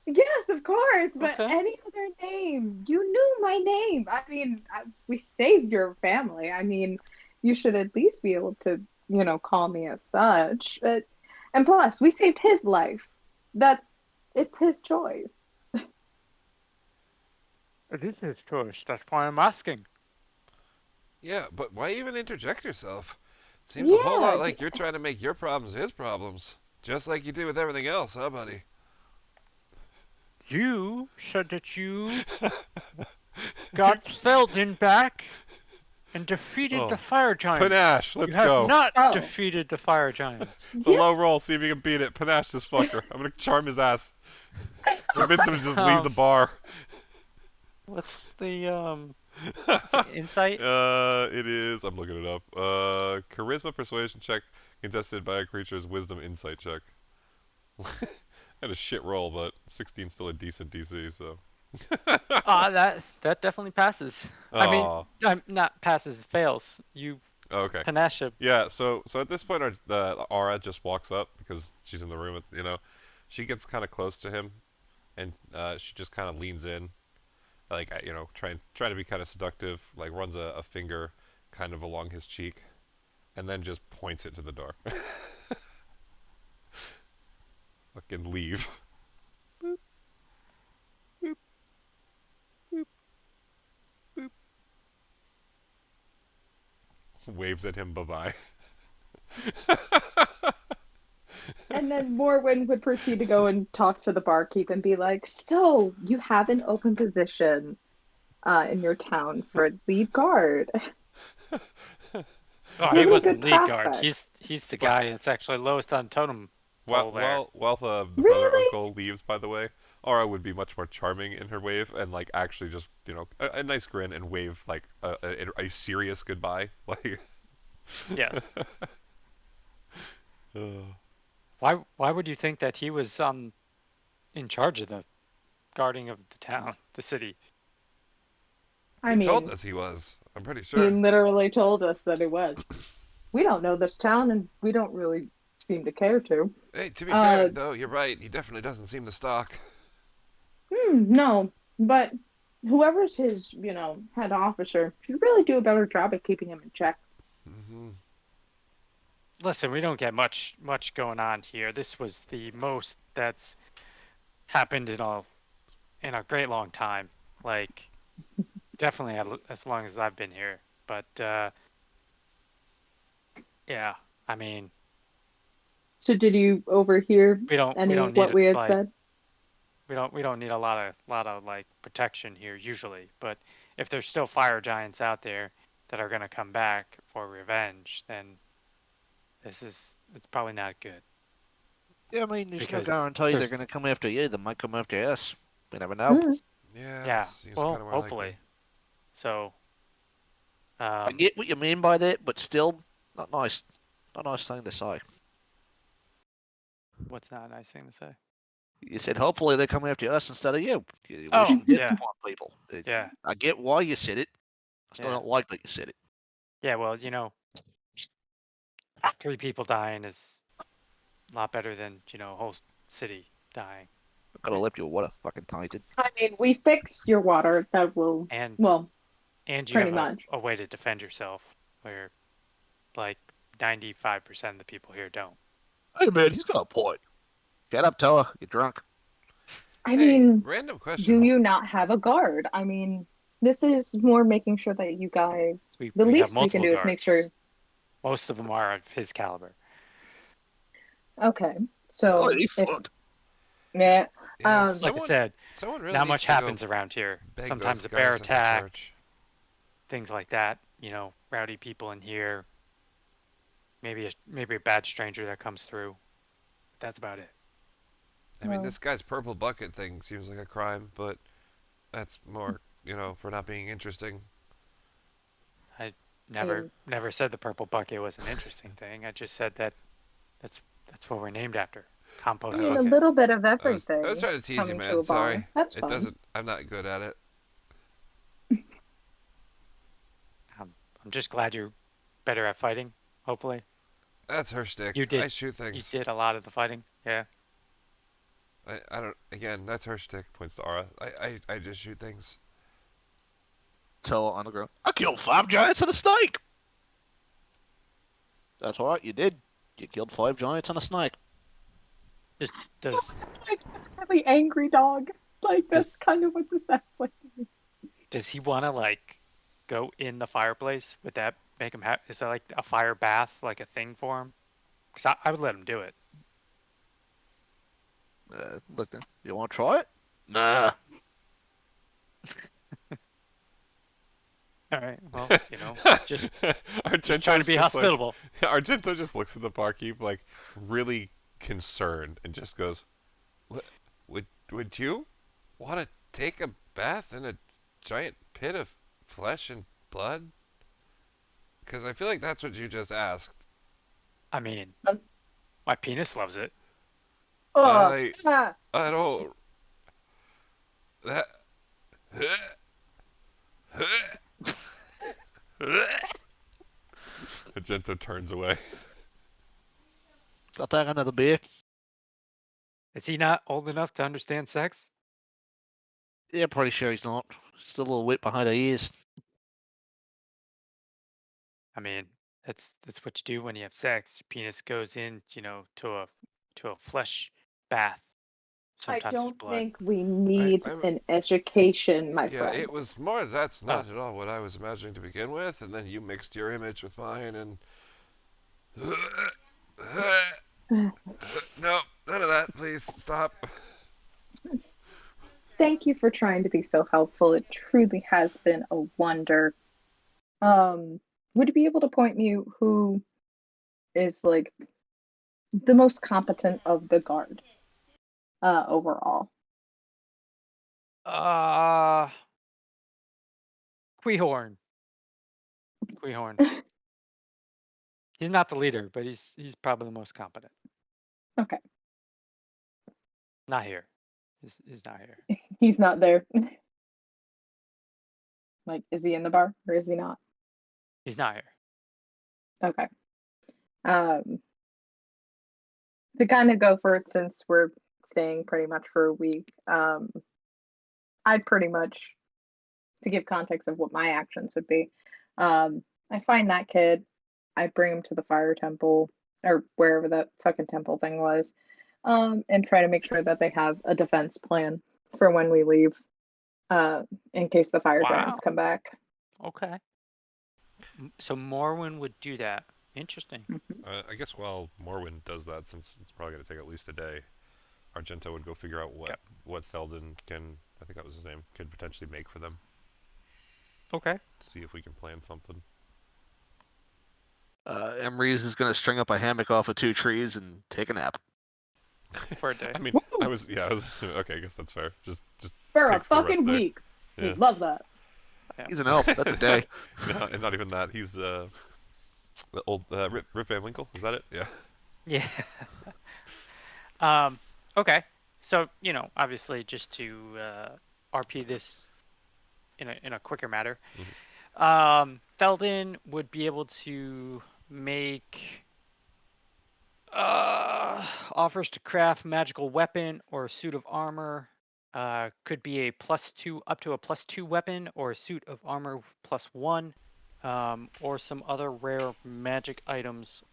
Yes, of course, but Okay. any other name? You knew my name. I mean, we saved your family. I mean, you should at least be able to, call me as such. And plus, we saved his life. It's his choice. It is his choice. That's why I'm asking. Yeah, but why even interject yourself? Seems a whole Yeah, lot like you're trying to make your problems his problems. Just like you do with everything else, huh, buddy? You said that you got Felton back and defeated the Oh. fire giants. Panache, let's You have go. not Oh. defeated the fire giants. It's a low yes, roll. See if you can beat it. Panache this fucker. I'm gonna charm his ass. Convince him to just leave Um, the bar. What's the insight? It is. I'm looking it up. Charisma persuasion check contested by a creature's wisdom insight check. Had a shit roll, but 16's still a decent DC. So. That definitely passes. I mean, Aw. not passes, fails. You Okay. panache him. Yeah. So at this point, the Aura just walks up because she's in the room. She gets kind of close to him, and she just kind of leans in, like trying to be kind of seductive. Like runs a finger kind of along his cheek, and then just points it to the door. Fucking leave. Waves at him. Bye bye. and then Morwen would proceed to go and talk to the barkeep and be like, "So you have an open position in your town for lead guard. Oh, he Really wasn't good lead guard. prospect." He's the guy that's actually lowest on totem pole there. While the brother Really? uncle leaves, by the way, Aura would be much more charming in her wave and like actually just a nice grin and wave like a serious goodbye. Like. Yes. Ugh. Why would you think that he was in charge of the guarding of the town, the city? I He told mean, us he was. I'm pretty he sure. literally told us that it was. We don't know this town, and we don't really seem to care to. Hey, to be Uh, fair, though, you're right. He definitely doesn't seem to stalk. No, but whoever's his, head officer should really do a better job at keeping him in check. Hmm. Listen, we don't get much going on here. This was the most that's happened in a great long time. Like, definitely as long as I've been here. But yeah, I mean, So did you overhear we don't any of need what we had like said? we don't need a lot of like protection here usually. But if there's still fire giants out there that are gonna come back for revenge, then it's probably not good. Yeah, I mean, there's no Because guarantee there's- they're going to come after you. They might come after us. We never know. Yeah. Yeah, Seems well, kinda more hopefully. likely. So, I get what you mean by that, but still, not nice. Not a nice thing to say. what's not a nice thing to say? You said hopefully they come after us instead of you. We Oh, shouldn't get yeah. upon people. Yeah. I get why you said it. I still Yeah. don't like that you said it. Yeah, well, 3 people dying is a lot better than, a whole city dying. Gotta lip your water fucking tainted. I mean, we fix your water. That will, And well, you pretty have much. a way to defend yourself where like 95% of the people here don't. Hey man, he's got a point. Shut up, Toa. You're drunk. I Hey, mean, random question. do you not have a guard? I mean, this is more making sure that you guys, the We have least we can multiple do is make sure. guards. Most of them are of his caliber. Okay, Oh, so he if, fucked. yeah, Yeah, Like I said, someone really not needs much to go happens around here. beg Sometimes those a bear guys in the attack, church. things like that. Rowdy people in here. Maybe a bad stranger that comes through. That's about it. I mean, well, this guy's purple bucket thing seems like a crime, but that's more, for not being interesting. I I mean, never said the purple bucket was an interesting thing. I just said that that's what we're named after. I Compost I mean, a was, bucket. little bit of I was everything trying to tease you, coming to man. a bar. Sorry, That's it fun. doesn't. I'm not good at it. I'm just glad you're better at fighting. Hopefully, That's her stick. you I did shoot you things. did a lot of the fighting. Yeah. I don't. Again, that's her stick. Points to Aura. I just shoot things. Toa on the ground. I killed 5 giants and a snake. That's right, you did. You killed 5 giants and a snake. Does Like this really angry dog. Like Does- that's kind of what this sounds like to me. does he want to like go in the fireplace? Would that make him happy? Is that like a fire bath, like a thing for him? Because I would let him do it. Look then. You want to try it? Nah. All right. Well, just Argento's trying to be just like hospitable. Argento just looks at the barkeep like really concerned and just goes, "What would you want to take a bath in a giant pit of flesh and blood? Because I feel like that's what you just asked." I mean, Um, my penis loves it. I Ah. I don't that. Argento turns away. I'll take another beer. Is he not old enough to understand sex? Yeah, pretty sure he's not. Still a little wet behind the ears. I mean, that's what you do when you have sex. Your penis goes in, to a flesh bath. I Sometimes there's don't blood. think we need I'm an education, my Yeah, friend. it was more. That's not Oh. at all what I was imagining to begin with, and then you mixed your image with mine, and no, none of that. Please stop. Thank you for trying to be so helpful. It truly has been a wonder. Would you be able to point me who is like the most competent of the guard, overall? Uh, Quehorn. Quehorn. He's not the leader, but he's probably the most competent. Okay, Not here. He's not here. he's not there. Like, is he in the bar or is he not? He's not here. Okay. Um, to kind of go for it, since we're staying pretty much for a week, I'd pretty much, to give context of what my actions would be, I find that kid, I bring him to the fire temple or wherever that fucking temple thing was, and try to make sure that they have a defense plan for when we leave, in case the fire giants Wow. come back. Okay. So Morwen would do that. Interesting. I guess while Morwin does that, since it's probably going to take at least a day, Argento would go figure out Yep. what Theldon can. I think that was his name. Could potentially make for them. Okay. See if we can plan something. Emery's is gonna string up a hammock off of 2 trees and take a nap. For a day. I mean, I was assuming. Okay, I guess that's fair. Just For a takes the rest fucking there. week. Yeah. We love that. He's an elf. That's a day. No, and not even that. He's the old Rip Van Winkle. Is that it? Yeah. Yeah. Okay. So, obviously just to RP this in a quicker matter. Theldon would be able to make offers to craft magical weapon or suit of armor. Could be a +2 up to a +2 weapon or a suit of armor +1, or some other rare magic items,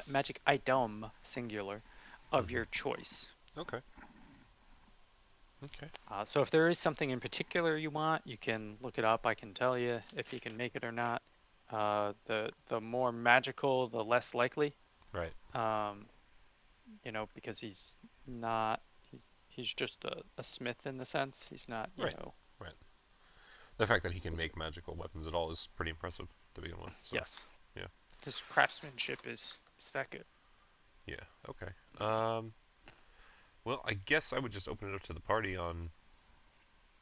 magic item singular, of your choice. Okay. Okay. So if there is something in particular you want, you can look it up. I can tell you if you can make it or not. The more magical, the less likely. Right. Because he's not. He's just a smith in the sense. He's not. Right. Right. The fact that he can make magical weapons at all is pretty impressive to begin with. So, Yes. yeah. His craftsmanship is that good. Yeah. Okay. Well, I guess I would just open it up to the party on.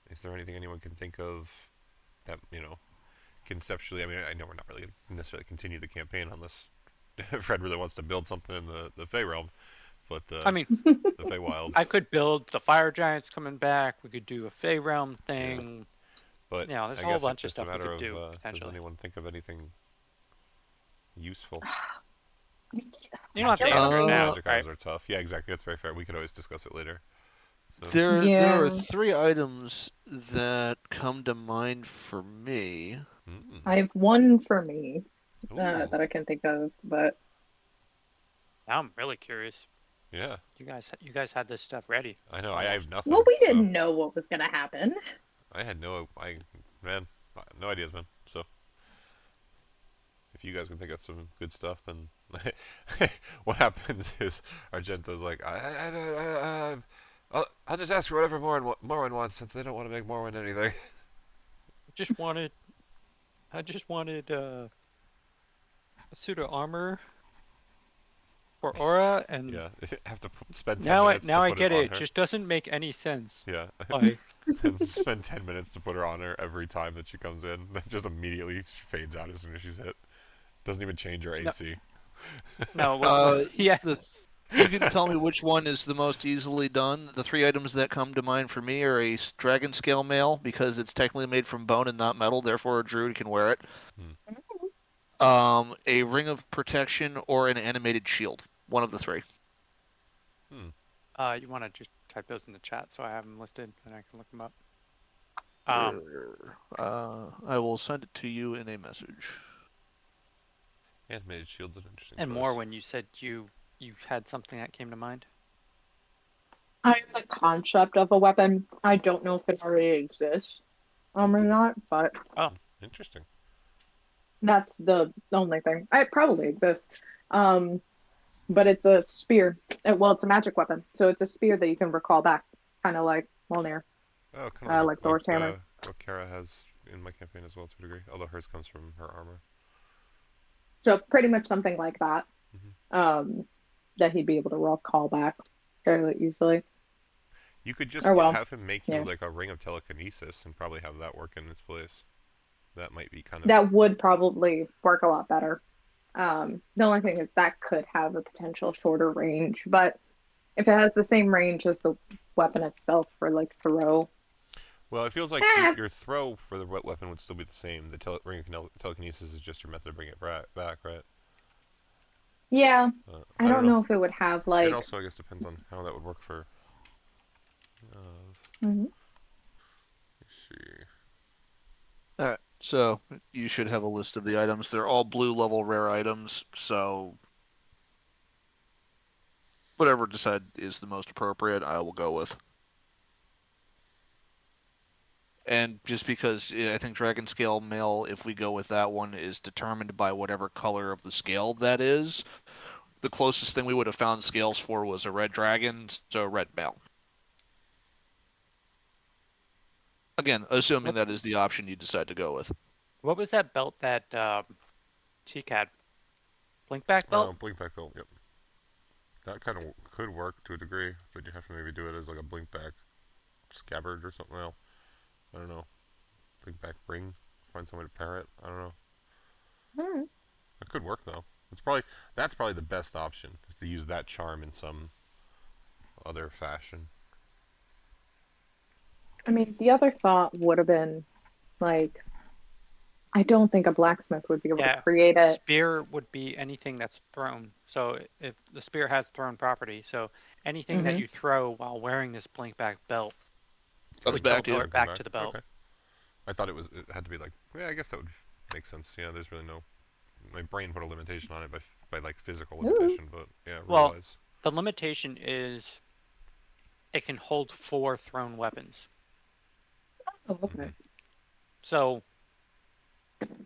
Is there anything anyone can think of that conceptually? I mean, I know we're not really going to necessarily continue the campaign unless Fred really wants to build something in the Fey realm, but I mean, the Fey Wilds. I could build the fire giants coming back. We could do a Fey realm thing. But there's I a whole guess bunch it's of just a stuff we matter could do of does potentially. anyone think of anything useful? You don't have to answer it now, Magic right? items are tough. Yeah, exactly. That's very fair. We could always discuss it later. So, There are Yeah. 3 items that come to mind for me. I have one for me Ooh, that I can think of, but Now I'm really curious. yeah, You guys had this stuff ready. I know. I have nothing. well, we so didn't know what was gonna happen. I had no ideas, man. So if you guys can think of some good stuff, then what happens is Argento's like, I'll just ask for whatever Morwen wants since they don't want to make Morwen anything. I just wanted a suit of armor for Aura, and Yeah, have to spend 10 now minutes to I put get it on it. her. It just doesn't make any sense. Yeah, Like, and spend 10 minutes to put her on her every time that she comes in. Then just immediately she fades out as soon as she's hit. Doesn't even change her AC. no, You can tell me which one is the most easily done. The 3 items that come to mind for me are a dragon scale mail, because it's technically made from bone and not metal, therefore a druid can wear it. A ring of protection or an animated shield. One of the 3. you want to just type those in the chat so I have them listed and I can look them up. I will send it to you in a message. Animated shield's an interesting And choice. more when you said you had something that came to mind. I have the concept of a weapon. I don't know if it already exists, or not, but Interesting. that's the only thing. It probably exists. But it's a spear. Well, it's a magic weapon, so it's a spear that you can recall back, kind of like Mjolnir. Oh, kind of like Thor's hammer. What Kara has in my campaign as well to a degree, although hers comes from her armor. So pretty much something like that. That he'd be able to recall back fairly easily. You could just have him make you like a ring of telekinesis and probably have that work in its place. That might be kind of... That would probably work a lot better. The only thing is that could have a potential shorter range, but if it has the same range as the weapon itself for like throw. Well, it feels like your throw for the weapon would still be the same. The ring of telekinesis is just your method to bring it back, right? Yeah. I don't know if it would have like... It also, I guess, depends on how that would work for... Mm-hmm. Let's see. Alright, so you should have a list of the items. They're all blue level rare items, so whatever decide is the most appropriate, I will go with. And just because I think Dragon Scale Mail, if we go with that one, is determined by whatever color of the scale that is. The closest thing we would have found scales for was a red dragon, so red mail. Again, assuming that is the option you decide to go with. What was that belt that Cheek had? Blinkback belt? Oh, blinkback belt, yep. That kind of could work to a degree, but you have to maybe do it as like a blinkback scabbard or something. Well, I don't know. Blinkback ring. Find someone to pair it. I don't know. Alright. It could work though. That's probably the best option, is to use that charm in some other fashion. I mean, the other thought would have been like I don't think a blacksmith would be able to Yeah, create it. spear would be anything that's thrown. So if the spear has thrown property, so anything that Hmm. you throw while wearing this blinkback belt Comes would back to you. teleport Can come back back. to the belt. Okay. I thought it had to be like, yeah, I guess that would make sense. Yeah, there's really no. My brain put a limitation on it by like physical Ooh. limitation, but yeah, rule Well, wise. the limitation is it can hold 4 thrown weapons. Oh, Mm-hmm. okay. So,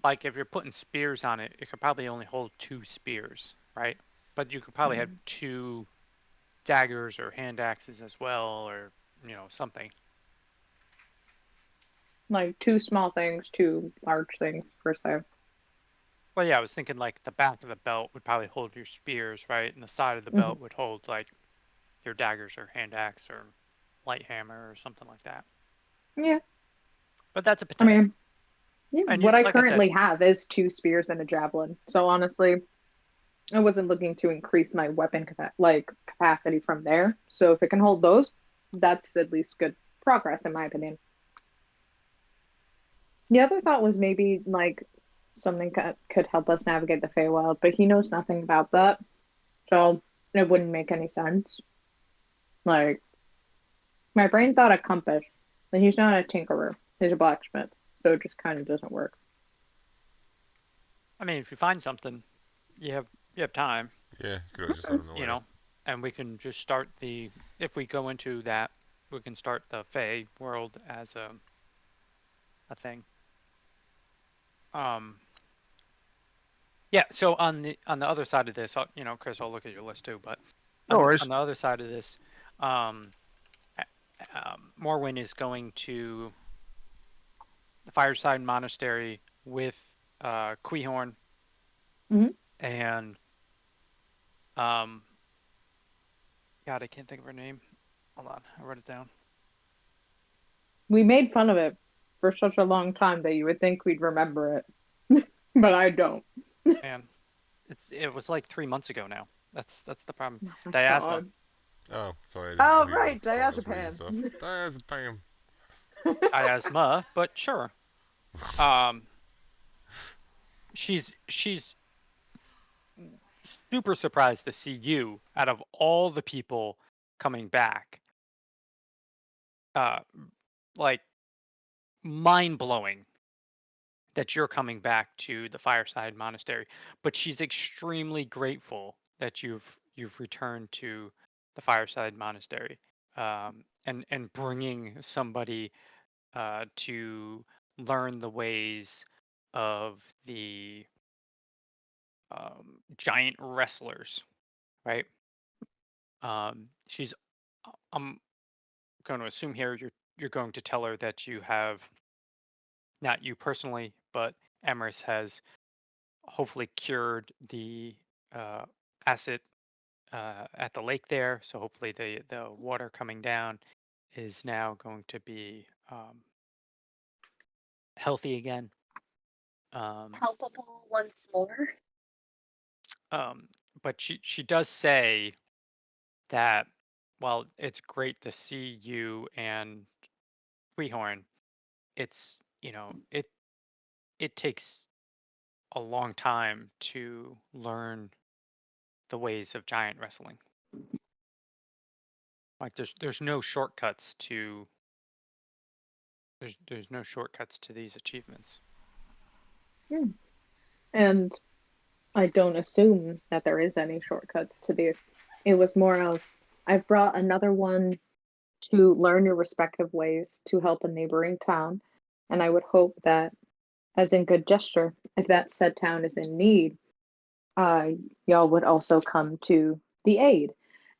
like if you're putting spears on it, it could probably only hold 2 spears, right? But you could probably have Mm. 2 daggers or hand axes as well, or something. Like 2 small things, 2 large things per se. Well, yeah, I was thinking like the back of the belt would probably hold your spears, right? And the side of the Hmm. belt would hold like your daggers or hand axe or light hammer or something like that. Yeah. But that's a I potential. mean, yeah, And what I like I said, currently have is 2 spears and a javelin. So honestly, I wasn't looking to increase my weapon capacity from there. So if it can hold those, that's at least good progress in my opinion. The other thought was maybe like something could help us navigate the Feywild, but he knows nothing about that, so it wouldn't make any sense. Like my brain thought a compass, but he's not a tinkerer; he's a blacksmith, so it just kind of doesn't work. I mean, if you find something, you have time, Yeah, you could always just let him know you later. know, and we can just start the if we go into that, we can start the Fey world as a thing. Um, yeah. So on the other side of this, Chris, I'll look at your list too. But No on worries. the other side of this, um, Morwen is going to the Fireside Monastery with Quehorn Hmm. and um, God, I can't think of her name. Hold on, I wrote it down. We made fun of it for such a long time that you would think we'd remember it, but I don't. Man, it was like 3 months ago now. That's the problem. Oh my Diasma. God. Oh, sorry, I didn't know Oh, you right, thought I was reading diazepam. stuff. Diazepam. Diasma, but sure. Um, she's super surprised to see you out of all the people coming back. Uh, like mind blowing that you're coming back to the Fireside Monastery, but she's extremely grateful that you've returned to the Fireside Monastery, and bringing somebody to learn the ways of the giant wrestlers, right? She's I'm going to assume here you're going to tell her that you have not you personally, but Emrys has hopefully cured the uh, acid at the lake there. So hopefully the water coming down is now going to be healthy again. Um, Palpable once more. um, but she does say that while it's great to see you and Weehorn, it's it takes a long time to learn the ways of giant wrestling. Like there's no shortcuts to there's no shortcuts to these achievements. Hmm. And I don't assume that there is any shortcuts to these. It was more of I've brought another one to learn your respective ways to help a neighboring town, and I would hope that, as in good gesture, if that said town is in need, uh, y'all would also come to the aid,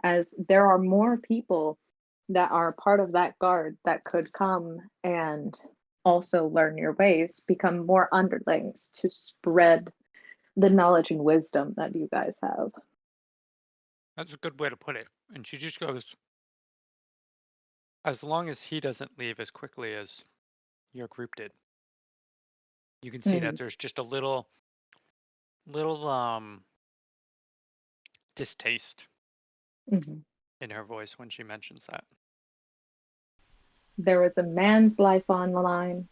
as there are more people that are part of that guard that could come and also learn your ways, become more underlings to spread the knowledge and wisdom that you guys have. That's a good way to put it. And she just goes, as long as he doesn't leave as quickly as your group did. You can see that Mm-hmm. there's just a little distaste Mm-hmm. in her voice when she mentions that. There was a man's life on the line,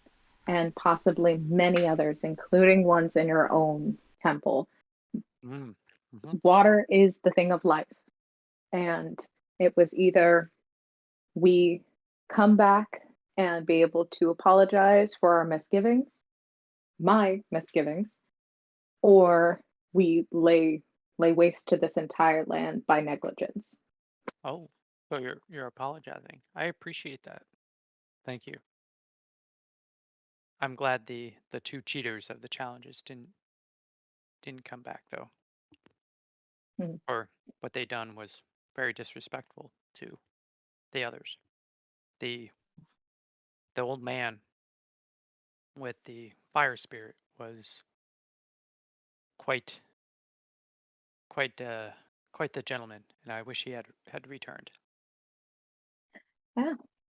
and possibly many others, including ones in your own temple. Mm. hmm Water is the thing of life. And it was either we come back and be able to apologize for our misgivings, my misgivings, or we lay waste to this entire land by negligence. Oh, so you're apologizing. I appreciate that. Thank you. I'm glad the two cheaters of the challenges didn't come back though, Hmm. or what they done was very disrespectful to the others. The the old man with the fire spirit was quite quite quite the gentleman, and I wish he had returned. Yeah.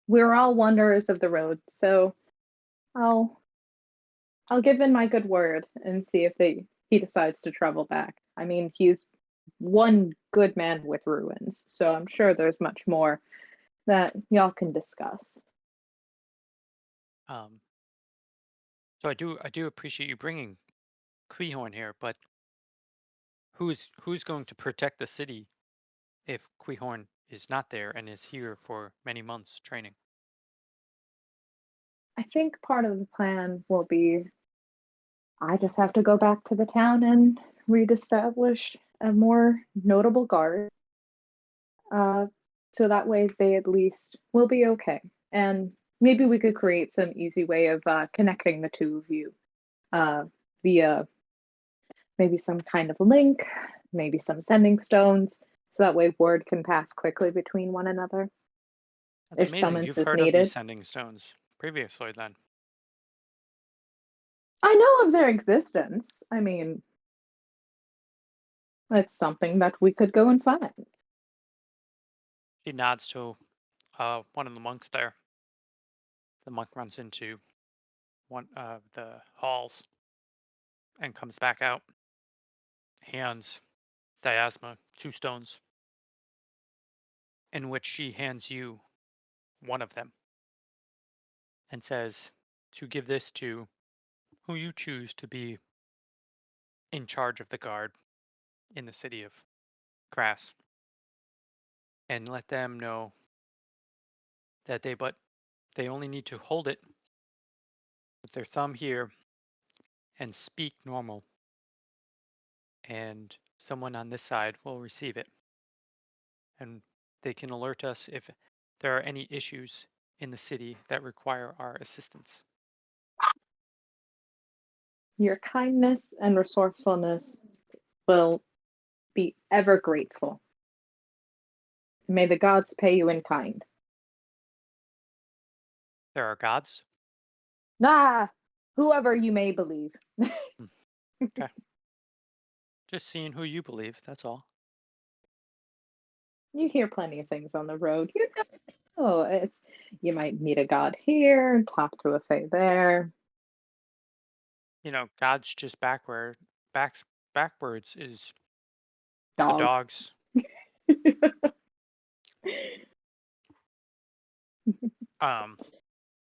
We're all wanderers of the road, so I'll I'll give in my good word and see if he decides to travel back. I mean, he's one good man with ruins, so I'm sure there's much more that y'all can discuss. Um, so I do appreciate you bringing Kleehorn here, but who's going to protect the city if Kleehorn is not there and is here for many months training? I think part of the plan will be I just have to go back to the town and reestablish a more notable guard. Uh, so that way they at least will be okay. And maybe we could create some easy way of connecting the two of you uh, via maybe some kind of link, maybe some sending stones, so that way word can pass quickly between one another That's if amazing. summons You've is heard of these needed. sending stones previously, then. I know of their existence. I mean, it's something that we could go and find. She nods to one of the monks there. The monk runs into one of the halls and comes back out, hands Diasma 2 stones, in which she hands you one of them and says to give this to who you choose to be in charge of the guard in the city of Grass, and let them know that they only need to hold it with their thumb here and speak normal, and someone on this side will receive it, and they can alert us if there are any issues in the city that require our assistance. Your kindness and resourcefulness will be ever grateful. May the gods pay you in kind. There are gods. Ah, whoever you may believe. Hmm, Okay, just seeing who you believe. That's all. You hear plenty of things on the road. You never know. It's you might meet a god here, talk to a fae there. Gods just backwards is the Dog. dogs. Um,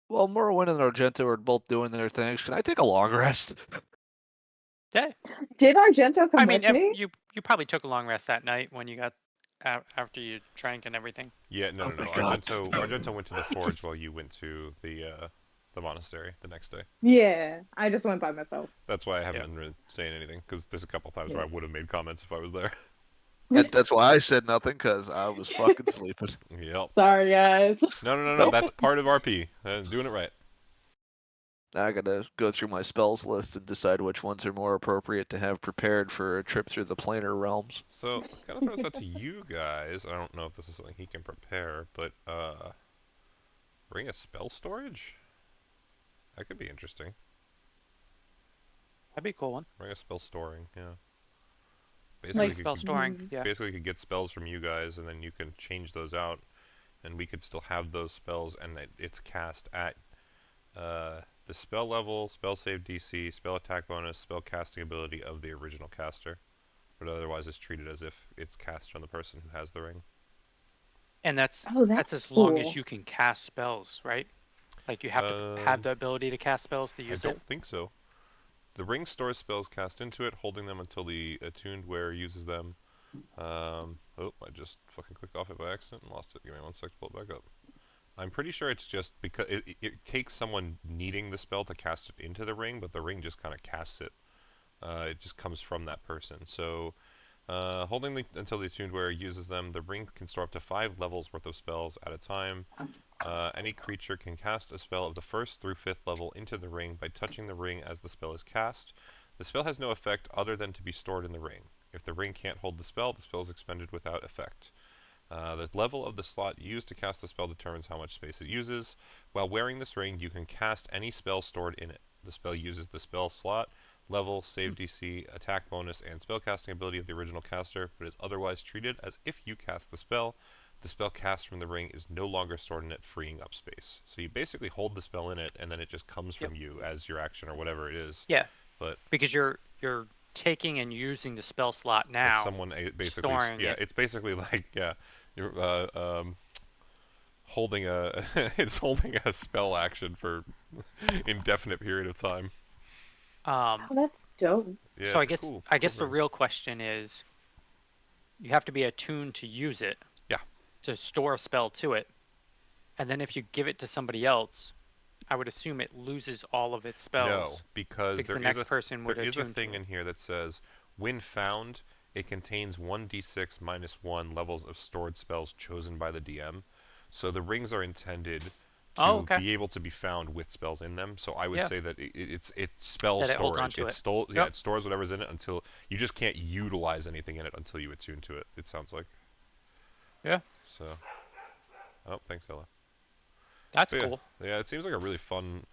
Well, Morrowind and Argento are both doing their things. Can I take a long rest? yeah. Did Argento I come mean, with me? you probably took a long rest that night when you got after you drank and everything. Yeah, no, Oh, no, no. thank God. Argento went to the forge while you went to the monastery the next day. Yeah, I just went by myself. That's why I haven't Yeah. been really saying anything, because there's a couple times where Yeah. I would have made comments if I was there. And that's why I said nothing, because I was fucking sleeping. Yep. Sorry, guys. No, no, no, no. Nope. That's part of RP. Doing it right. Now I gotta go through my spells list and decide which ones are more appropriate to have prepared for a trip through the planar realms. So, kind of throws out to you guys. I don't know if this is something he can prepare, but bring a spell storage. That could be interesting. That'd be a cool one. Bring a spell storing. Yeah. Like Basically, spell storing. Yeah. basically could get spells from you guys, and then you can change those out, and we could still have those spells, and it's cast at the spell level, spell save DC, spell attack bonus, spell casting ability of the original caster, but otherwise it's treated as if it's cast from the person who has the ring. And that's Oh, that's that's as long as cool. you can cast spells, right? Like you have to have the ability to cast spells to I use it. don't think so. The ring stores spells cast into it, holding them until the attuned wearer uses them. Oh, I just fucking clicked off it by accident and lost it. Give me 1 sec to pull it back up. I'm pretty sure it's just because it takes someone needing the spell to cast it into the ring, but the ring just kind of casts it. It just comes from that person. So, holding until the attuned wearer uses them, the ring can store up to 5 levels worth of spells at a time. Any creature can cast a spell of the 1st through 5th level into the ring by touching the ring as the spell is cast. The spell has no effect other than to be stored in the ring. If the ring can't hold the spell is expended without effect. The level of the slot used to cast the spell determines how much space it uses. While wearing this ring, you can cast any spell stored in it. The spell uses the spell slot, level, save DC, attack bonus, and spellcasting ability of the original caster, but is otherwise treated as if you cast the spell. The spell cast from the ring is no longer stored in it, freeing up space. So you basically hold the spell in it, and then it just comes from you as your action or whatever it is. Yeah. But because you're taking and using the spell slot now. it's someone basically, storing yeah, it. it's basically like, yeah, you're holding a it's holding a spell action for indefinite period of time. Oh, that's dope. Yeah, so it's I guess the thing. real question is, you have to be attuned to use it. Yeah. To store a spell to it, and then if you give it to somebody else, I would assume it loses all of its spells. No, because the next person would there is a attune thing to it. in here that says when found, it contains 1d6 minus 1 levels of stored spells chosen by the DM. So the rings are intended to be able to be found with spells in them. So I would say that it's spell That it holds storage. onto it. Yeah, it stores whatever's in it until you just can't utilize anything in it until you attune to it. It sounds like. Yeah. So. Oh, thanks, Ella. That's yeah, cool. Yeah, it seems like a really fun,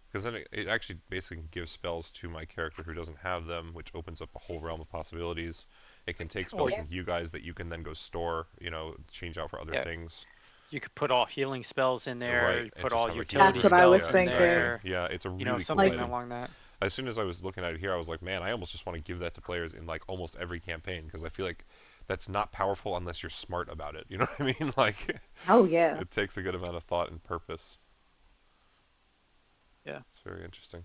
because then it actually basically gives spells to my character who doesn't have them, which opens up a whole realm of possibilities. It can take spells from you guys that you can then go store, change out for other things. You could put all healing spells in there. Right. You put just all have a utility That's what I was spells in thinking. there. Yeah, it's a really cool something item. along that. As soon as I was looking at it here, I was like, man, I almost just want to give that to players in like almost every campaign, because I feel like that's not powerful unless you're smart about it. You know what I mean? Like, oh yeah, it takes a good amount of thought and purpose. Yeah, it's very interesting.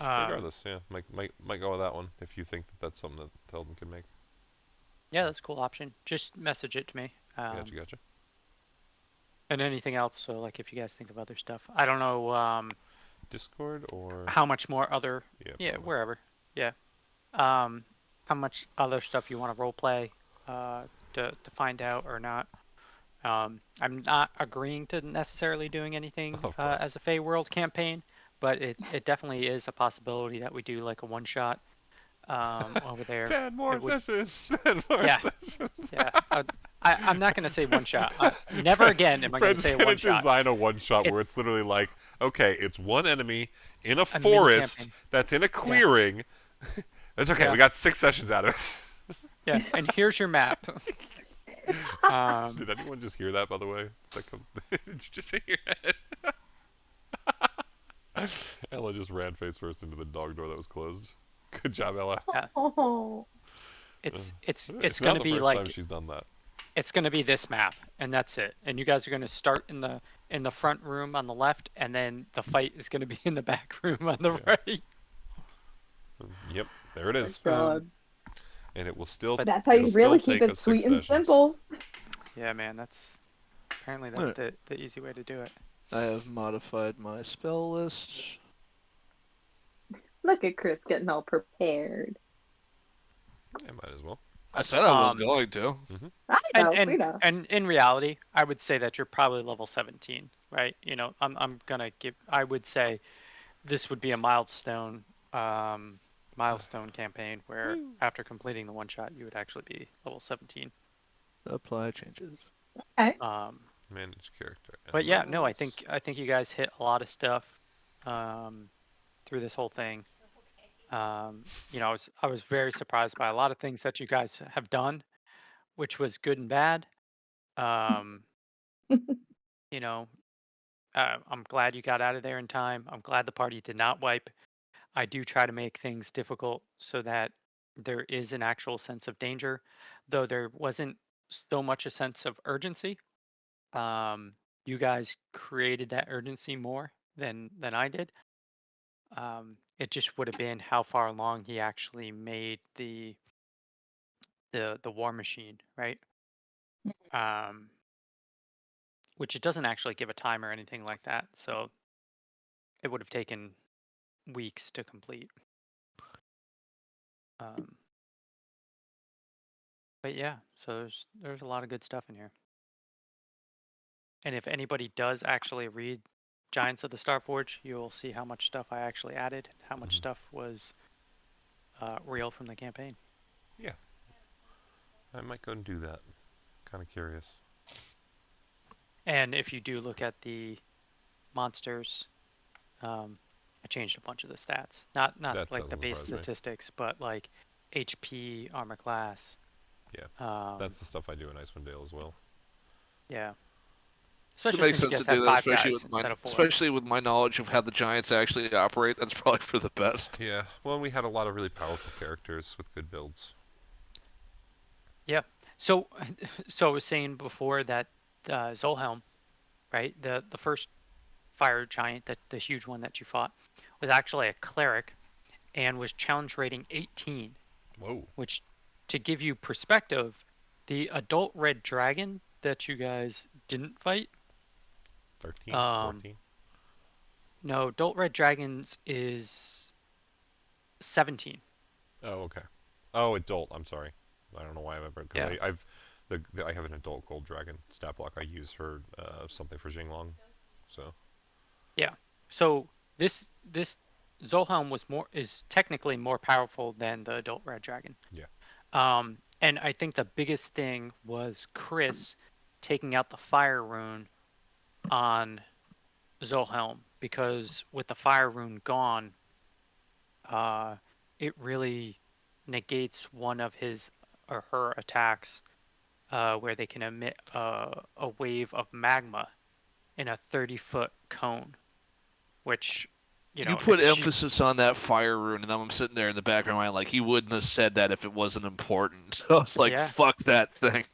Regardless, yeah, might go with that one if you think that that's something that Telden can make. Yeah, that's a cool option. Just message it to me. Gotcha. And anything else? So, like, if you guys think of other stuff, I don't know. Discord or how much more other? Yeah, wherever. Yeah. How much other stuff you want to role play? To find out or not. I'm not agreeing to necessarily doing anything as a Fey World campaign, but it definitely is a possibility that we do like a one shot over there. 10 more sessions. 10 more sessions. Yeah. I'm not going to say one shot. Never again am I going to say one shot. Design a one shot where it's literally like, okay, it's one enemy in a forest that's in a clearing. Yeah. That's okay. We got 6 sessions out of it. Yeah, and here's your map. Did anyone just hear that, by the way? Did you just hit your head? Ella just ran face first into the dog door that was closed. Good job, Ella. Yeah. Oh. It's going to be like like time she's done that. It's going to be this map, and that's it. And you guys are going to start in the front room on the left, and then the fight is going to be in the back room on the right. Yep, there it is. And it will still. But that's how you really keep it sweet and simple. Yeah, man, apparently that's the easy way to do it. I have modified my spell list. Look at Chris getting all prepared. I might as well. I said I was going to. Mm-hmm. I know, we know. And in reality, I would say that you're probably level 17, right? I'm gonna I would say this would be a milestone campaign where after completing the one shot, you would actually be level 17. Apply changes. Okay. Manage character. But yeah, no, I think you guys hit a lot of stuff through this whole thing. I was very surprised by a lot of things that you guys have done, which was good and bad. I'm glad you got out of there in time. I'm glad the party did not wipe. I do try to make things difficult so that there is an actual sense of danger, though there wasn't so much a sense of urgency. you guys created that urgency more than I did. It just would have been how far along he actually made the war machine, right? Um, which it doesn't actually give a time or anything like that, so it would have taken weeks to complete. Um, but yeah, so there's a lot of good stuff in here. And if anybody does actually read Giants of the Starforge, you'll see how much stuff I actually added, how much stuff was real from the campaign. Yeah. I might go and do that. Kind of curious. And if you do look at the monsters, I changed a bunch of the stats. Not That like the doesn't base surprise me. statistics, but like HP, armor class. Yeah. That's the stuff I do in Icewind Dale as well. Yeah. It Especially makes since you sense guys to do have that, 5 guys instead of 4. especially with my knowledge of how the Giants actually operate. That's probably for the best. Yeah. Well, we had a lot of really powerful characters with good builds. Yeah. So so I was saying before that Zolhelm, right? The first fire giant, that the huge one that you fought, was actually a cleric and was challenge rating 18, Whoa. which, to give you perspective, the adult red dragon that you guys didn't fight, 13? um 14? no, adult red dragons is 17. Oh, okay. Oh, adult. I'm sorry. I don't know why I remember because Yeah. I have an adult gold dragon stat block I use for something for Jinglong. So Yeah. So this Zolhelm is technically more powerful than the adult red dragon. yeah. And I think the biggest thing was Chris taking out the fire rune on Zolhelm, because with the fire rune gone, it really negates one of his or her attacks, where they can emit a wave of magma in a 30-foot cone, which, You put if she, emphasis on that fire rune, and I'm sitting there in the back of my mind like he wouldn't have said that if it wasn't important. So I was like, yeah, fuck that thing.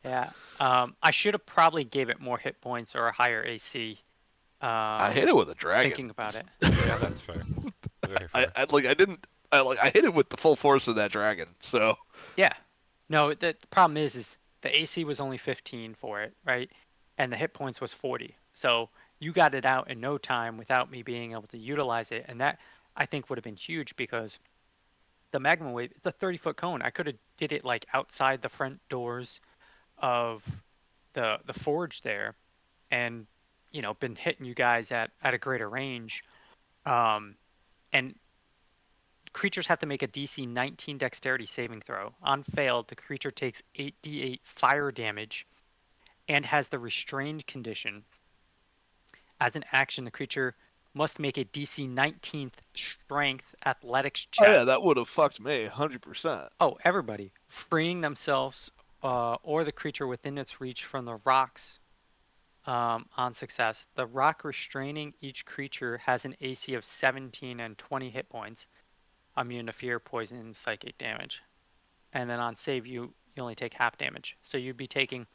yeah. I should have probably gave it more hit points or a higher AC. I hit it with a dragon. Thinking about it. Yeah, that's fair. Very fair. I hit it with the full force of that dragon. So Yeah. No, the problem is the AC was only 15 for it, right? And the hit points was 40. So you got it out in no time without me being able to utilize it, and that, I think, would have been huge, because the magma wave, it's a 30-foot cone. I could have did it like outside the front doors of the forge there, and been hitting you guys at a greater range. And creatures have to make a DC 19 dexterity saving throw. On failed, the creature takes 8d8 fire damage and has the restrained condition. As an action, the creature must make a DC 19th strength athletics check. oh yeah, that would have fucked me 100%. Oh, everybody. Freeing themselves or the creature within its reach from the rocks on success. The rock restraining each creature has an AC of 17 and 20 hit points, immune to fear, poison, and psychic damage. And then on save, you only take half damage. So you'd be taking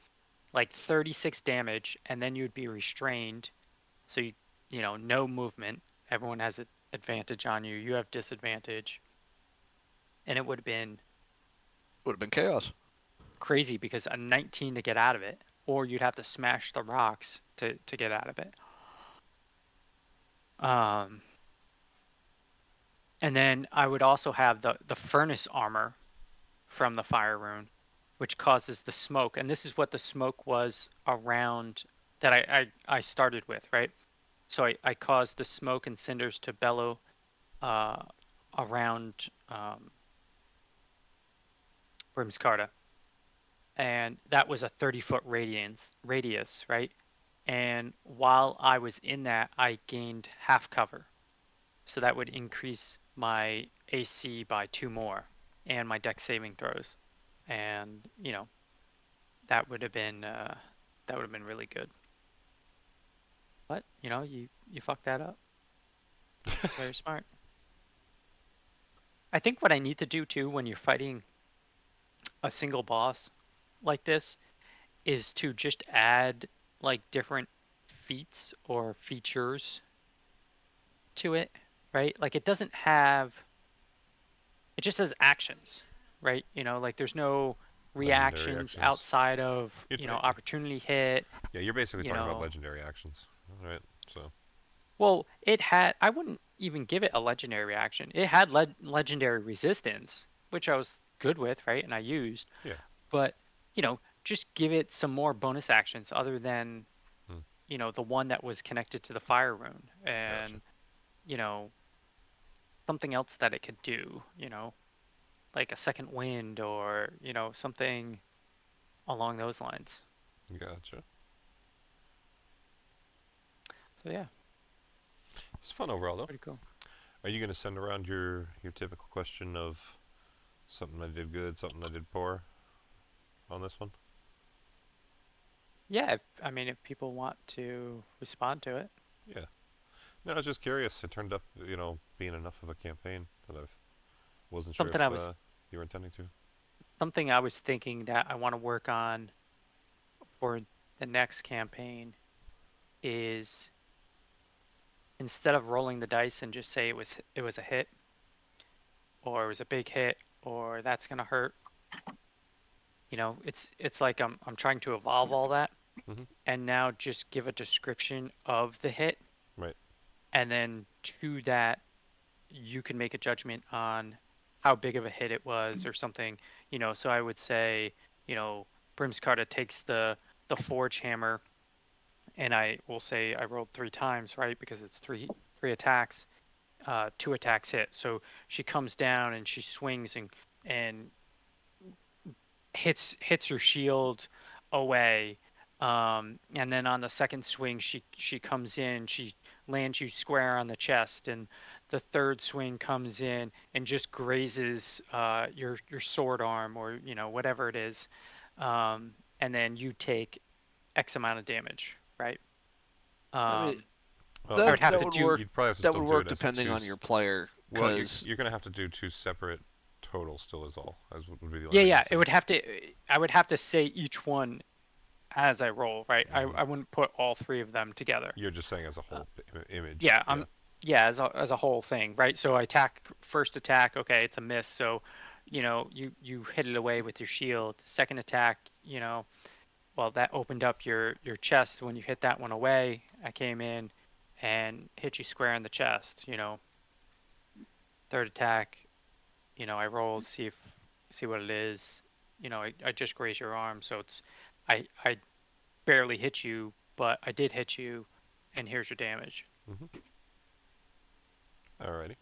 like 36 damage, and then you'd be restrained. So no movement. Everyone has an advantage on you. You have disadvantage. And it would have been Chaos. crazy, because a 19 to get out of it, or you'd have to smash the rocks to get out of it. And then I would also have the furnace armor from the fire rune, which causes the smoke. And this is what the smoke was around that I started with, right? So I caused the smoke and cinders to bellow around Brimscarta. And that was a 30-foot radius, right? And while I was in that, I gained half cover. So that would increase my AC by 2 more and my dex saving throws. And, that would have been really good. But, you fucked that up. Very smart. I think what I need to do too when you're fighting a single boss like this is to just add like different feats or features to it, right? Like it doesn't have, it just has actions, right? Like there's no Legendary reactions actions. outside of, You're opportunity hit, yeah, you're basically you talking about know. legendary actions, right? So Well, it had, I wouldn't even give it a legendary reaction. It had legendary resistance, which I was good with, right? And I used, yeah, but, just give it some more bonus actions other than, hmm, the one that was connected to the fire rune gotcha. and, you know, something else that it could do, like a second wind or, something along those lines. Gotcha. So yeah, It's fun overall, though. pretty cool. Are you going to send around your typical question of something I did good, something I did poor on this one? Yeah, I mean, if people want to respond to it, Yeah. No, I was just curious. It turned up, being enough of a campaign that I wasn't sure something if I was you were intending to. something I was thinking that I want to work on for the next campaign is instead of rolling the dice and just say it was a hit or it was a big hit or that's gonna hurt. It's like I'm trying to evolve all that Hmm. and now just give a description of the hit Right. and then to that you can make a judgment on how big of a hit it was or something. So I would say, you know, Brimscarta takes the forge hammer and I will say I rolled 3 times, right? Because it's three attacks, 2 attacks hit. So she comes down and she swings and hits her shield away. And then on the second swing, she comes in, she lands you square on the chest, and the third swing comes in and just grazes your sword arm or whatever it is, and then you take X amount of damage, right? I mean, Um, Well, I that would have that to would do work. you'd probably have to That still would do work it as depending on your twos. player, Well, because you're going to have to do two separate totals still is all, as would be the only yeah, thing yeah. I'd It say. would have to. I would have to say each one as I roll, right? I Hmm. I wouldn't put all three of them together. You're just saying as a Uh, whole image. Yeah, Yeah. yeah, as a whole thing, right? So I attack first attack, okay, it's a miss. So, you hit it away with your shield. Second attack, well that opened up your chest. When you hit that one away, I came in and hit you square in the chest. Third attack, I rolled, see what it is. I just grazed your arm, so I barely hit you, but I did hit you, and here's your damage. Hmm. Alrighty.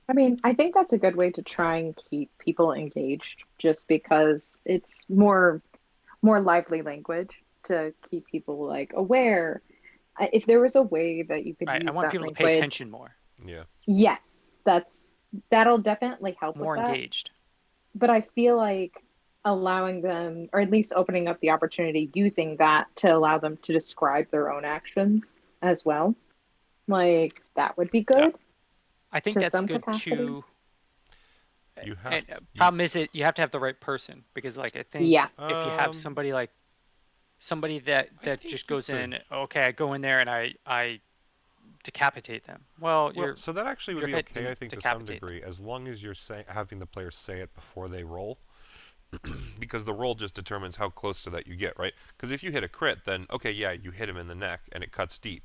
I mean, I think that's a good way to try and keep people engaged just because it's more lively language to keep people like aware. If there was a way that you could Right. I use want that people to pay language, attention more, Yeah. yes, that'll definitely help with more that. engaged. But I feel like allowing them, or at least opening up the opportunity, using that to allow them to describe their own actions as well, like that would be Yeah. good I think to that's some good capacity. too. You have And you. problem is you have to have the right person because like I think Yeah. if you have Um, somebody that I think just you goes could. in, okay, I go in there and I decapitate them. Well, Well, so that actually would your be hit okay, I didn't think, to some decapitate them. degree, as long as you're having the players say it before they roll, because the roll just determines how close to that you get, right? Because if you hit a crit, then okay, yeah, you hit him in the neck and it cuts deep.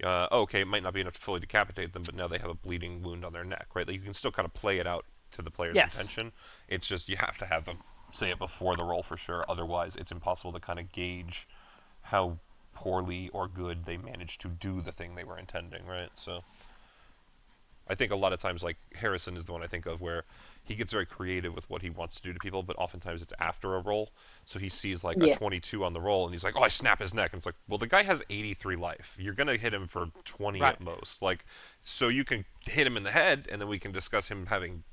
Okay, it might not be enough to fully decapitate them, but now they have a bleeding wound on their neck, right? Like you can still kind of play it out to the player's Yes. intention. It's just you have to have them say it before the roll for sure. Otherwise, it's impossible to kind of gauge how poorly or good they managed to do the thing they were intending, right? So I think a lot of times, like Harrison is the one I think of where he gets very creative with what he wants to do to people, but oftentimes it's after a roll. So he sees like a Yeah. 22 on the roll, and he's like, "Oh, I snap his neck." And it's like, well, the guy has 83 life. You're gonna hit him for 20 Right. at most. Like, so you can hit him in the head, and then we can discuss him having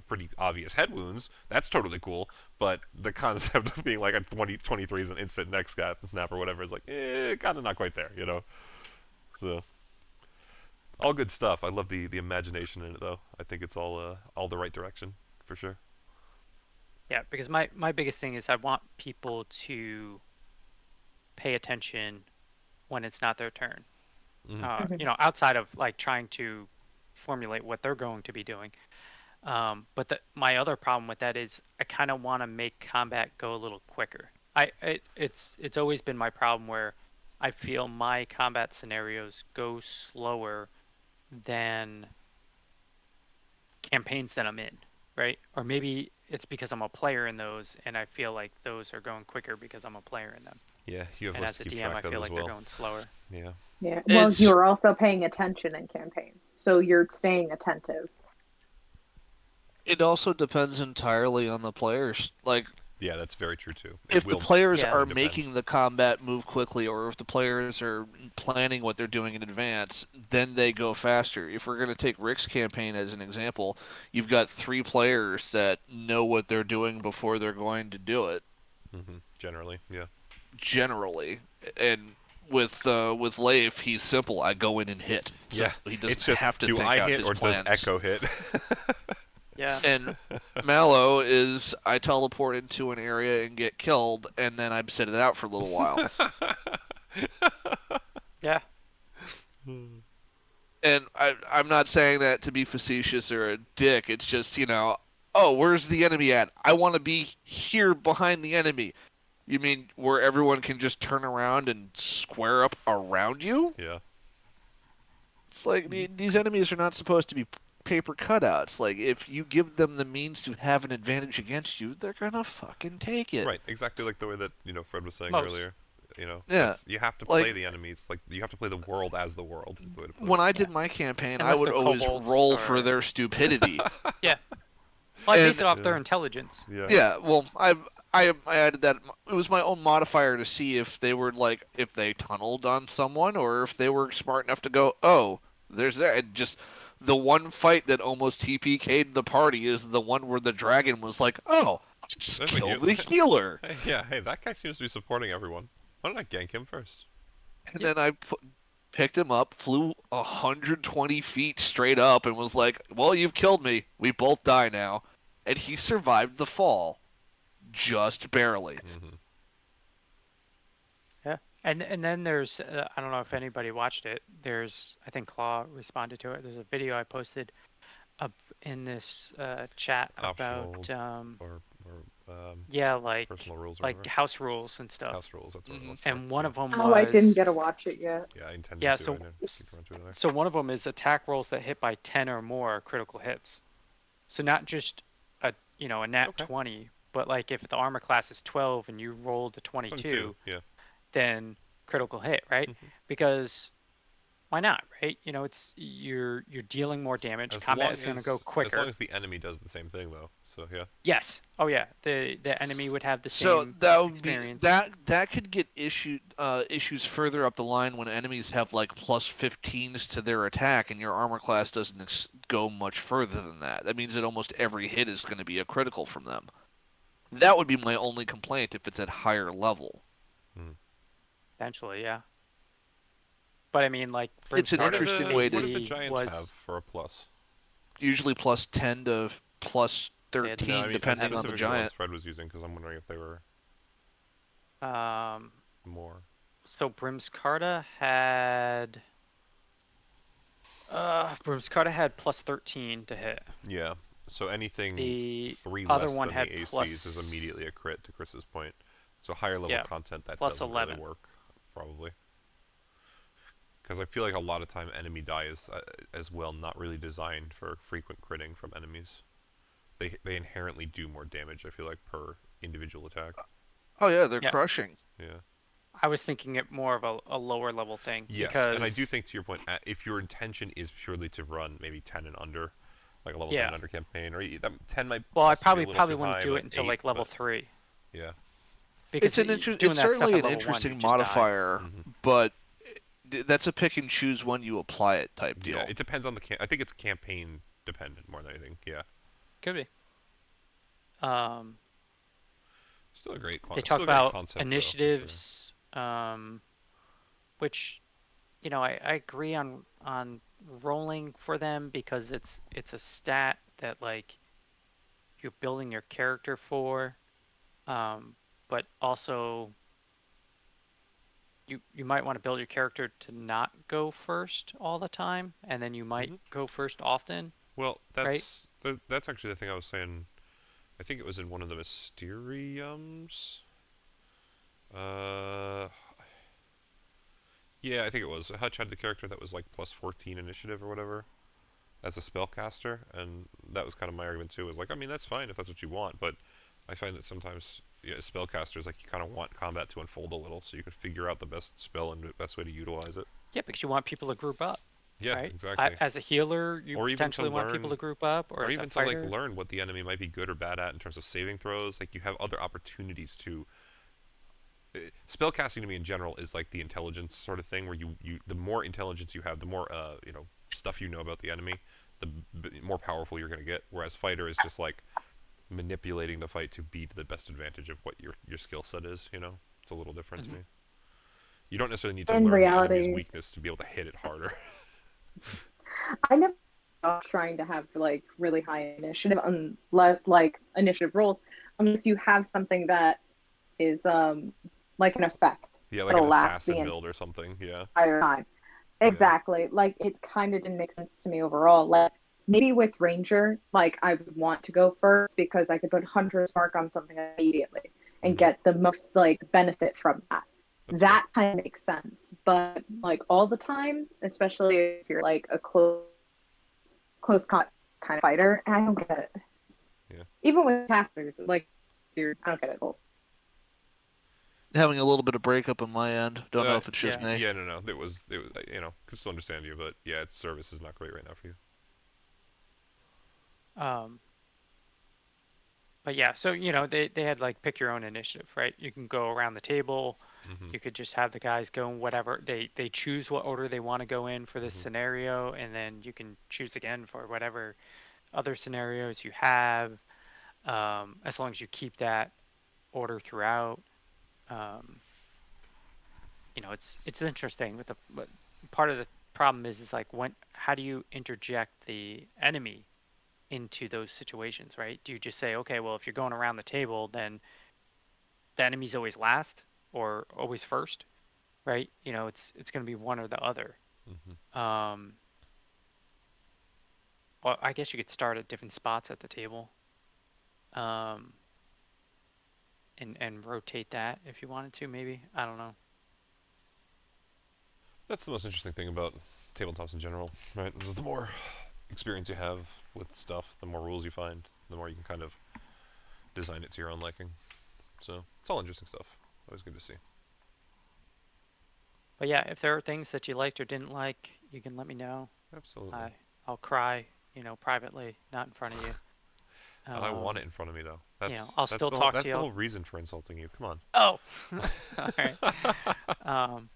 pretty obvious head wounds. That's totally cool. But the concept of being like a 23 is an instant neck snap or whatever is like, kind of not quite there. So all good stuff. I love the imagination in it, though. I think it's all the right direction for sure. Yeah, because my biggest thing is I want people to pay attention when it's not their turn. Mhm. You know, outside of like trying to formulate what they're going to be doing. But my other problem with that is I kind of want to make combat go a little quicker. It's always been my problem where I feel my combat scenarios go slower than campaigns that I'm in, right? Or maybe it's because I'm a player in those and I feel like those are going quicker because I'm a player in them. Yeah, you have And less as to a keep DM, I track of feel as like they're well. going slower. Yeah. Yeah. Well, It's you're also paying attention in campaigns, so you're staying attentive. it also depends entirely on the players. Like Yeah, that's very true too. It if the will players Yeah. are definitely depend. making the combat move quickly, or if the players are planning what they're doing in advance, then they go faster. If we're going to take Rick's campaign as an example, you've got 3 players that know what they're doing before they're going to do it, Generally, yeah. generally. And with Leif, he's simple. I go in and hit, so Yeah, he it's doesn't just have to do think I out hit his or does plans. Echo hit? Yeah. And Mallow is I teleport into an area and get killed, and then I sit it out for a little while. Yeah. And I'm not saying that to be facetious or a dick. It's just, oh, where's the enemy at? I want to be here behind the enemy. You mean where everyone can just turn around and square up around you? Yeah. It's like these enemies are not supposed to be paper cutouts. Like, if you give them the means to have an advantage against you, they're gonna fucking take it. Right, exactly like the way that Fred was saying Most. earlier. Yeah. You have to Like, play the enemies. Like you have to play the world as the world is the way to put when it. I Yeah. did my campaign, I Unless would they're always kobolds roll for or their stupidity. yeah. Well, I base And it off their Yeah. intelligence. Yeah. yeah, well, I added that it was my own modifier to see if they were like if they tunneled on someone or if they were smart enough to go, oh, there's that. And just the one fight that almost TPK'd the party is the one where the dragon was like, oh, just There's a kill heal- the healer. Hey, yeah, hey, that guy seems to be supporting everyone. Why don't I gank him first? And Yeah. then picked him up, flew 120 feet straight up, and was like, well, you've killed me. We both die now. And he survived the fall. Just barely. Mm-hmm. Yeah. And then there's I don't know if anybody watched it. There's I think Claw responded to it. There's a video I posted up in this chat Optional about or yeah, like personal rules or like whatever. house rules and stuff. House rules. That's what Mhm. it was for. And one Yeah. of them Oh, I didn't was get to watch it yet. Yeah, I intended yeah, to. so I didn't keep around to it anyway. so one of them is attack rolls that hit by 10 or more are critical hits. So not just a nat Okay. 20, but like if the armor class is 12 and you rolled a 22. 22, Yeah. then critical hit, right? Mhm. Because why not, right? It's you're dealing more damage. Combat is going to go As long quicker. as the enemy does the same thing, though. So yeah. Yes. Oh yeah. The enemy would have the So same that would experience. be that could get issues further up the line when enemies have like plus 15s to their attack and your armor class doesn't go much further than that. That means that almost every hit is going to be a critical from them. That would be my only complaint if it's at higher level. Potentially, yeah. But I mean, like It's an Brimstar's interesting What way do to the giants was have for a plus? usually plus 10 to plus They had 13 No, I mean depending on the specifically the ones giant. Fred was using because I'm wondering if they were um more. so Brimscarta had plus 13 to hit. Yeah. So anything The 3 other less one than had the ACs plus is immediately a crit. To Chris's point, so higher level Yeah, content that plus doesn't 11. really work, probably. Because I feel like a lot of time enemy die is as well not really designed for frequent critting from enemies. They inherently do more damage. I feel like per individual attack. Oh yeah, they're Yeah. crushing. Yeah. I was thinking it more of a lower level thing. Yes, because, and I do think to your point, if your intention is purely to run maybe 10 and under, like a level 10 Yeah. and under campaign, or 10 might Well, I possibly be a little probably too wouldn't high, do but it until 8, like level but 3. yeah. Because doing It's that stuff certainly at an level 1, interesting you just die. modifier, Mhm. but that's a pick and choose when you apply it type deal. Yeah, it depends on I think it's campaign dependent more than anything. Yeah. Could be. Still a great They still talk a great about concept, though, for initiatives, which I agree on rolling for them because it's a stat that like you're building your character for, but also you might want to build your character to not go first all the time, and then you might Hmm. go first often, Well, right? that's actually the thing I was saying. I think it was in one of the Mysteriums. Uh, yeah, I think it was. Hutch had the character that was like plus 14 initiative or whatever as a spellcaster, and that was kind of my argument too. Was like, I mean, that's fine if that's what you want, but I find that sometimes as spellcasters, like you kind of want combat to unfold a little, so you can figure out the best spell and the best way to utilize it. Yeah, because you want people to group up, Yeah, right? exactly. As a healer, you Or even to potentially want people learn, to group up, or or as a even to like fighter. learn what the enemy might be good or bad at in terms of saving throws. Like you have other opportunities to spellcasting to me in general is like the intelligence sort of thing where you the more intelligence you have, the more stuff you know about the enemy, the more powerful you're going to get. Whereas fighter is just like manipulating the fight to be to the best advantage of what your skill set is. It's a little different to Hmm. me. You don't necessarily need to In learn the enemy's reality, weakness to be able to hit it harder. I never thought trying to have like really high initiative unless like initiative rolls unless you have something that is like an effect Yeah, like an that'll last the assassin build or something. Yeah, entire time. yeah. Exactly. Like it kind of didn't make sense to me overall. Like maybe with Ranger, like I would want to go first because I could put Hunter's Mark on something immediately and Hmm. get the most like benefit from that. That's fair. That kind of makes sense. But like all the time, especially if you're like a close kind of fighter, I don't get it. Yeah. Even with casters, like I don't get it. Having a little bit of breakup on my end. Don't know if it's just Yeah. me. Yeah, no. It was, could still understand you, but yeah, its service is not great right now for you. Um, but yeah, so they had like pick your own initiative, right? You can go around the table. Hmm. You could just have the guys go in whatever they choose what order they want to go in for this Hmm. scenario, and then you can choose again for whatever other scenarios you have, as long as you keep that order throughout. Um, it's interesting with the but part of the problem is like how do you interject the enemy into those situations, right? Do you just say, okay, well, if you're going around the table, then the enemy's always last or always first, right? It's going to be one or the other. Hmm. Um, well, I guess you could start at different spots at the table, um, and rotate that if you wanted to, maybe. I don't know. That's the most interesting thing about tabletops in general, right? Is the more experience you have with stuff, the more rules you find, the more you can kind of design it to your own liking. So it's all interesting stuff. Always good to see. But yeah, if there are things that you liked or didn't like, you can let me know. Absolutely. I'll cry, privately, not in front of you. And I want it Um, in front of me though. That's I'll that's still the whole, talk to that's the you. whole reason for insulting you. Come on. Oh, all right. Um,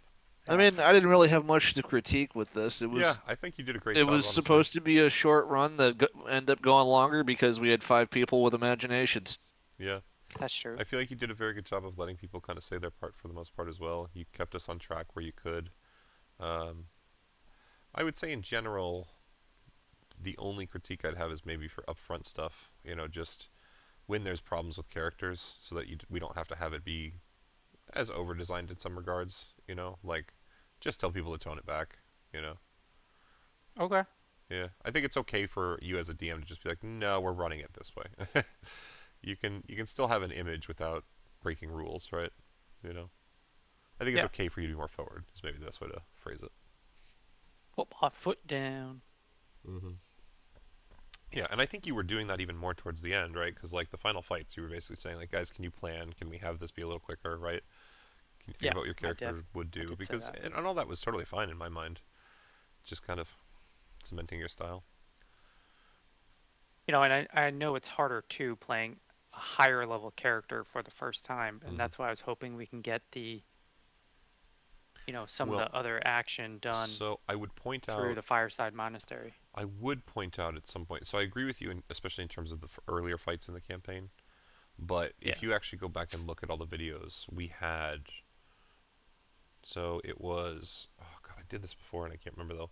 I yeah. mean, I didn't really have much to critique with this. It Yeah, was I think you did a great it job, was honestly. supposed to be a short run that ended up going longer because we had 5 people with imaginations. Yeah. That's true. I feel like you did a very good job of letting people kind of say their part for the most part as well. You kept us on track where you could. Um, I would say in general, the only critique I'd have is maybe for upfront stuff. Just when there's problems with characters, so that we don't have to have it be as over designed in some regards. Like just tell people to tone it back. You know. Okay. Yeah, I think it's okay for you as a DM to just be like, no, we're running it this way. You can still have an image without breaking rules, right? You know. I think it's Yeah. okay for you to be more forward. Is maybe the best way to phrase it. Put my foot down. Mm-hmm. Yeah, and I think you were doing that even more towards the end, right? Because like the final fights, you were basically saying like, guys, can you plan? Can we have this be a little quicker, right? Can you think Yeah, about what your I did. character would I do? did say Because that. and all that was totally fine in my mind. Just kind of cementing your style. And I know it's harder too playing a higher level character for the first time, and Mm-hmm. that's why I was hoping we can get some of Well, the other action done so I would point through out the Fireside Monastery. I would point out at some point. So I agree with you, especially in terms of the earlier fights in the campaign. But Yeah. if you actually go back and look at all the videos, we had. So it was. Oh god, I did this before and I can't remember though.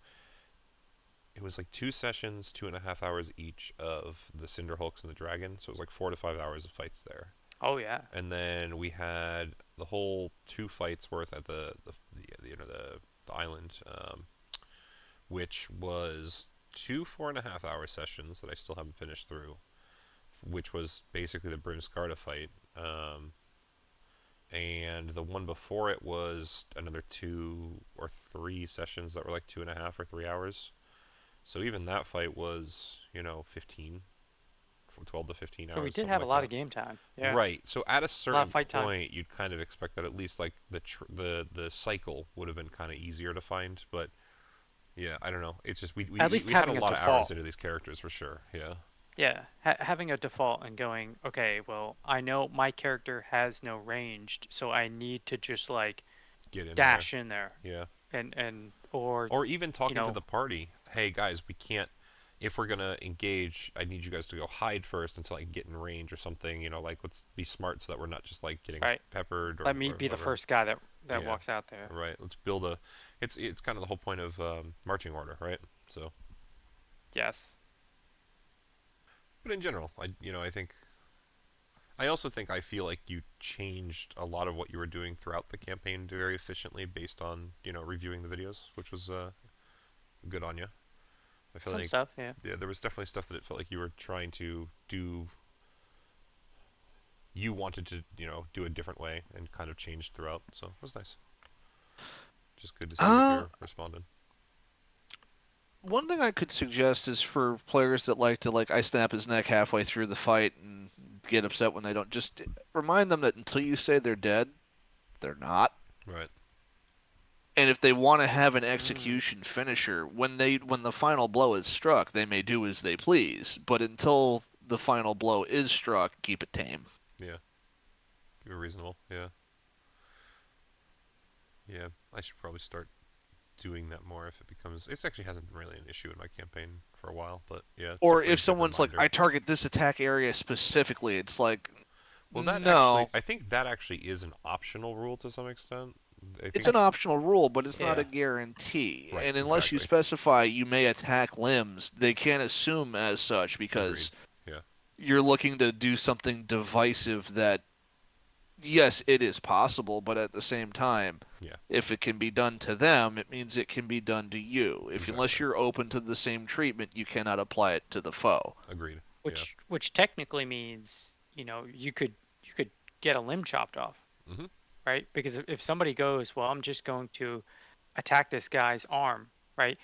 It was like 2 sessions, 2.5 hours each of the Cinder Hulks and the Dragon. So it was like 4 to 5 hours of fights there. Oh yeah. And then we had the whole 2 fights worth at the the island, which was two 4.5 hour sessions that I still haven't finished through, which was basically the Brimskarda fight. And the one before it was another 2 or 3 sessions that were like 2.5 or 3 hours. So even that fight was, 15, from 12 to 15 So we hours, did something have a like lot that. of game time. Yeah. Right. So at a A lot certain of fight time. point, you'd kind of expect that at least like the cycle would have been kind of easier to find. But yeah, I don't know. It's just At least we had a having a lot of hours default. into these characters for sure. Yeah. Yeah, having a default and going, okay, well, I know my character has no ranged, so I need to just like Get in there. dash in there Yeah. and or Or even you talking to know, the party. Hey guys, we can't. If we're gonna engage, I need you guys to go hide first until I can get in range or something. Like let's be smart so that we're not just like getting right, peppered let me or be the whatever. first guy that Yeah. walks out there. Right. Let's build a. It's kind of the whole point of marching order, right? So, Yes. but in general, I also think I feel like you changed a lot of what you were doing throughout the campaign very efficiently based on reviewing the videos, which was good on you. I feel Some like stuff, yeah. yeah, there was definitely stuff that it felt like you were trying to do. You wanted to do a different way and kind of changed throughout, so it was nice. Just good to see that Uh, you're responding. One thing I could suggest is for players that like to I snap his neck halfway through the fight and get upset when they don't, just remind them that until you say they're dead, they're not. Right. And if they want to have an Mm. execution finisher, when the final blow is struck, they may do as they please. But until the final blow is struck, keep it tame. Yeah. You're reasonable. Yeah. Yeah. I should probably start doing that more if it becomes. It actually hasn't been really an issue in my campaign for a while, but yeah, it's Or definitely a if good someone's like, reminder. I target this attack area specifically, it's like, Well, that actually, no, I think that actually is an optional rule to some extent. I it's think, an optional rule, but it's not Yeah. a guarantee. right, And unless you exactly. specify you may attack limbs, they can't assume as such Agreed. because Yeah, you're looking to do something divisive that, yes, it is possible, but at the same time, yeah, if it can be done to them, it means it can be done to you. If unless exactly. you're open to the same treatment, you cannot apply it to the foe. Agreed. Yeah. Which technically means, you could get a limb chopped off, Mhm. right? Because if somebody goes, well, I'm just going to attack this guy's arm, right?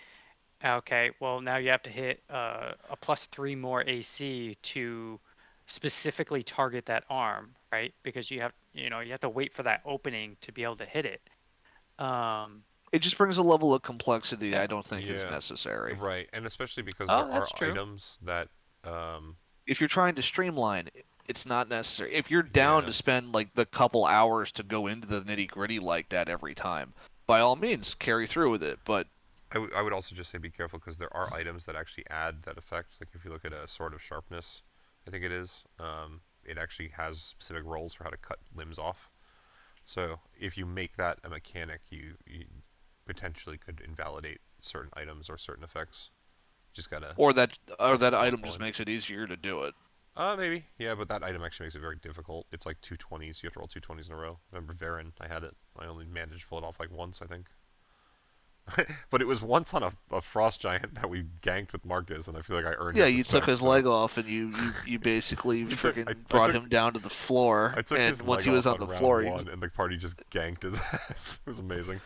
Okay, well now you have to hit a +3 more AC to specifically target that arm, right? Because you have to wait for that opening to be able to hit it. Um, It just brings a level of complexity I yeah. don't think is Yeah. necessary. Right, and especially because Oh, there are that's true. items that, If you're trying to streamline, it's not necessary. If you're down yeah, to spend the couple hours to go into the nitty gritty like that every time, by all means carry through with it. But I would also just say be careful because there are items that actually add that effect. Like if you look at a Sword of Sharpness, I think it is, it actually has specific roles for how to cut limbs off. So if you make that a mechanic, you potentially could invalidate certain items or certain effects. Just gotta or that keep on item just pulling. makes it easier to do it. Maybe. Yeah, but that item actually makes it very difficult. It's like 220s. You have to roll 220s in a row. Remember Varen? I had it. I only managed to pull it off like once, I think. But it was once on a frost giant that we ganked with Marcus, and I feel like I earned Yeah, his you took respect. his So leg off and you basically I, freaking I brought took him down to the floor. I took And his once leg he was off on on the round floor, one, and the party just ganked his ass. It was amazing.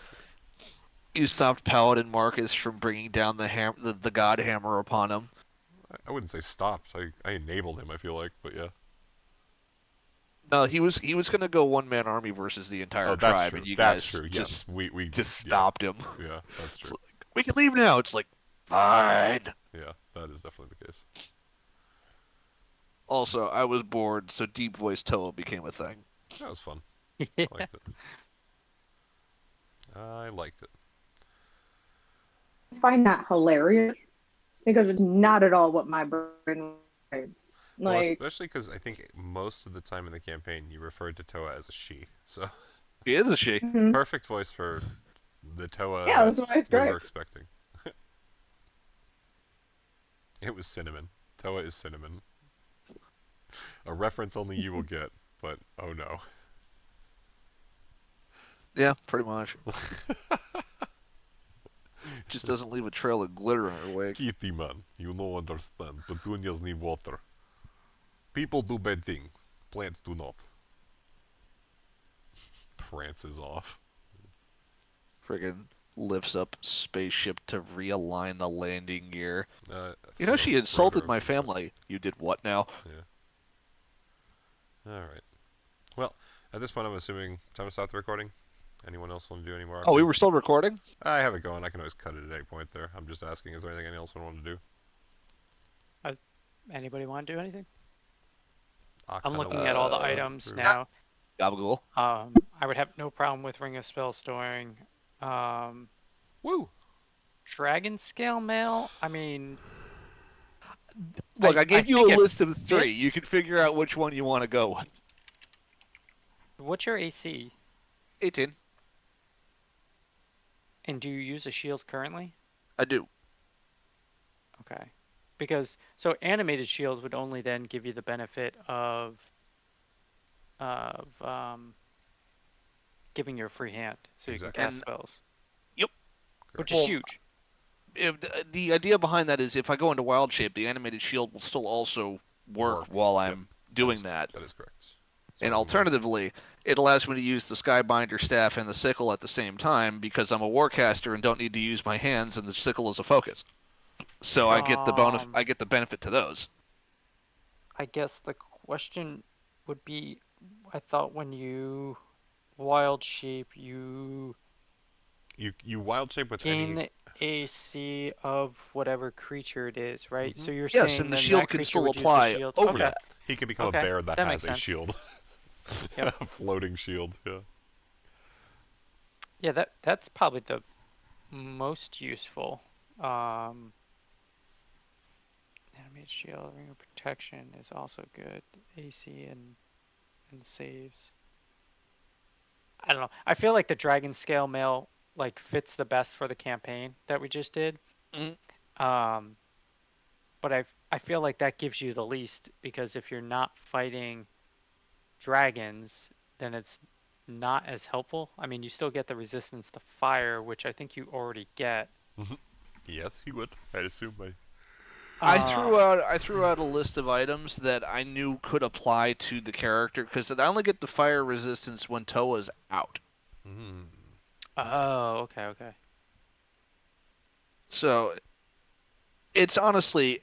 you stopped Paladin Marcus from bringing down the God Hammer upon him. I wouldn't say stopped. I enabled him. I feel like, but yeah. No, he was gonna go one man army versus the Oh, entire that's tribe, and true. you That's guys true. just Yes, we just yeah stopped him. yeah that's It's true. like, we can leave now. It's like, fine. Yeah, that is definitely the case. Also, I was bored, so deep voice Toa became a thing. That was fun. I liked it. I liked it. I find that hilarious because it's not at all what my brain was. Well, Like, especially because I think most of the time in the campaign you referred to Toa as a she. So She is a she. mhm. perfect voice for the Toa Yeah, that that's why it's we were great. expecting. It was cinnamon. Toa is cinnamon. A reference only you will get, but oh no. Yeah, pretty much. Just doesn't leave a trail of glitter in her wake. Kitty man, you no understand. Petunias need water. People do bad things. Plants do not. Prances off. Friggin' lifts up spaceship to realign the landing gear. You know, Throw, she throw it insulted over my to the side. family. You did what now? Yeah. Alright. Well, at this point, I'm assuming time to stop the recording. Anyone else want to do any more Oh, we options? were still recording? I have it going. I can always cut it at any point there. I'm just asking, is there anything anyone else would want to do? Anybody want to do anything? I I'm kinda looking want at all to the run items through. now. Gabagool. I would have no problem with Ring of Spell Storing. Um, Woo! Dragon Scale Mail. I mean, Look, I gave you think a it list of 3. You fits. can figure out which one you want to go with. What's your AC? 18. And do you use a shield currently? I do. Okay. Because so animated shields would only then give you the benefit of giving you a free hand, so you can Exactly. cast And spells, yep. which is Well, huge. the idea behind that is if I go into wild shape, the animated shield will still also work while Yep. I'm doing that. That is correct. And Sorry, Mark. alternatively, it allows me to use the Skybinder staff and the sickle at the same time because I'm a warcaster and don't need to use my hands, and the sickle is a focus. So I get the bonus. I Um, get the benefit to those. I guess the question would be, I thought when you wild shape, you You wild shape with gain any. the AC of whatever creature it is, right? So you're Yes, saying and the then shield that can creature still would use the apply shield. over Okay, Yeah, that. he can become a okay, bear that that has makes a sense. shield. Yep. A floating shield. Yeah. Yeah, that's probably the most useful. Animate shield, ring of protection is also good. AC and saves. I don't know. I feel like the dragon scale mail like fits the best for the campaign that we just did. Mhm. Um, but I feel like that gives you the least because if you're not fighting dragons, then it's not as helpful. I mean, you still get the resistance to fire, which I think you already get. Yes, he would. I'd assume. Um, I threw out a list of items that I knew could apply to the character because I only get the fire resistance when Toa's out. Mm. oh, okay. So it's honestly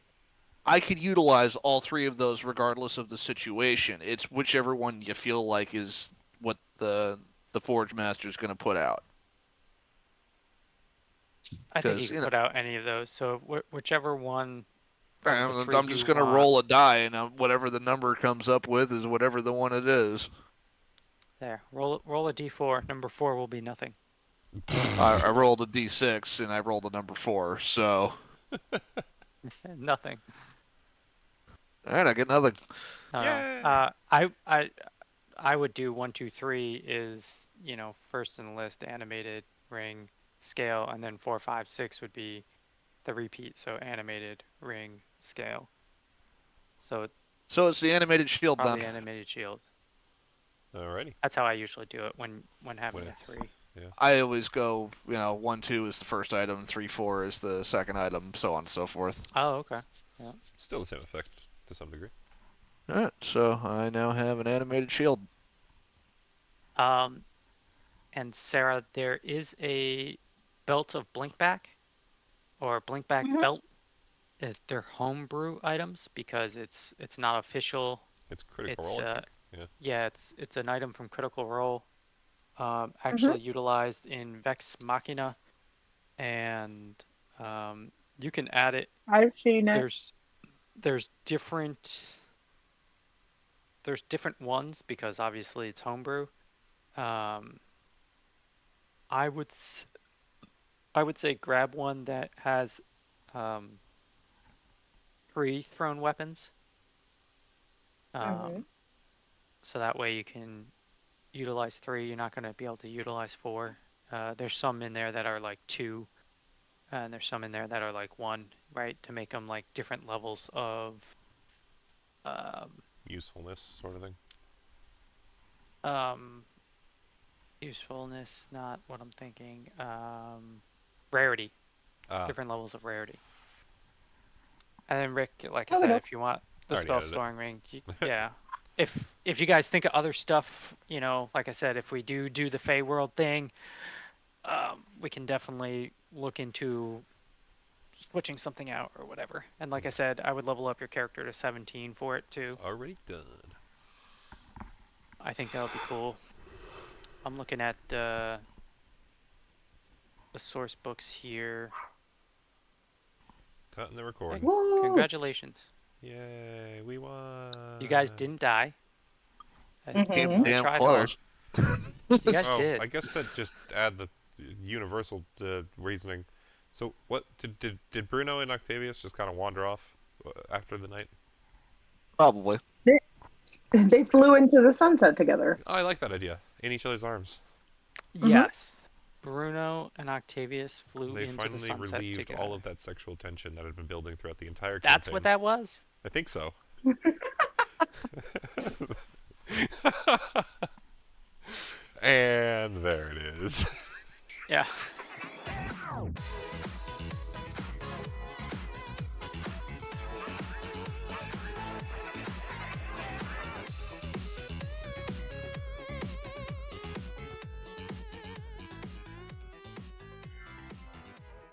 I could utilize all 3 of those regardless of the situation. It's whichever one you feel like is what the Forge Master is going to put out. I think you Because could put out any of those. So whichever one from the three I'm you just going to want. roll a die, and whatever the number comes up with is whatever the one it is. There, roll a d4. Number 4 will be nothing. I rolled a d6 and I rolled a number 4, so Nothing. all right, I get nothing. Yay! I would do 1, 2, 3 is first in the list animated ring scale, and then 4, 5, 6 would be the repeat. So animated ring scale. So it's So it's the animated shield probably then. animated shield. Alrighty. That's how I usually do it when having When a it's 3. I always go, 1, 2 is the first item, 3, 4 is the second item, so on and so forth. Oh, okay. Still the same effect to some degree. All right, so I now have an animated shield. And Sarah, there is a belt of blinkback or blinkback Mhm. belt. They're homebrew items because it's not official. It's critical It's role, I think. Yeah. yeah, it's an item from Critical Role, Mhm. actually utilized in Vex Machina, and you can add it. I've seen it. There's different ones because obviously it's homebrew. Um, I would I would say grab one that has um, 3 thrown weapons. Mhm. So that way you can utilize 3. You're not going to be able to utilize 4. There's some in there that are like 2, and there's some in there that are like 1, right? To make them like different levels of um, Usefulness, sort of thing. um, Usefulness, not what I'm thinking. Rarity. Ah, Different levels of rarity. And then Rick, like I Oh, said, no. if you want I the already spell added it. storing ring, yeah. If you guys think of other stuff, like I said, if we do the Fey World thing, we can definitely look into switching something out or whatever. And like I said, I would level up your character to 17 for it too. Already done. I think that would be cool. I'm looking at the source books here. Cutting the recording. Woo! Congratulations. Yay, we won. You guys didn't die. I Mhm. Came really damn tried close. You guys Oh, did. I guess to just add the universal reasoning. So, what did Bruno and Octavius just kind of wander off after the night? Probably. They flew into the sunset together. Oh, I like that idea. In each other's arms. Yes. Bruno and Octavius flew They into the finally sunset relieved together. all of that sexual tension that had been building throughout the entire That's campaign. what that was? I think so. And there it is. Yeah.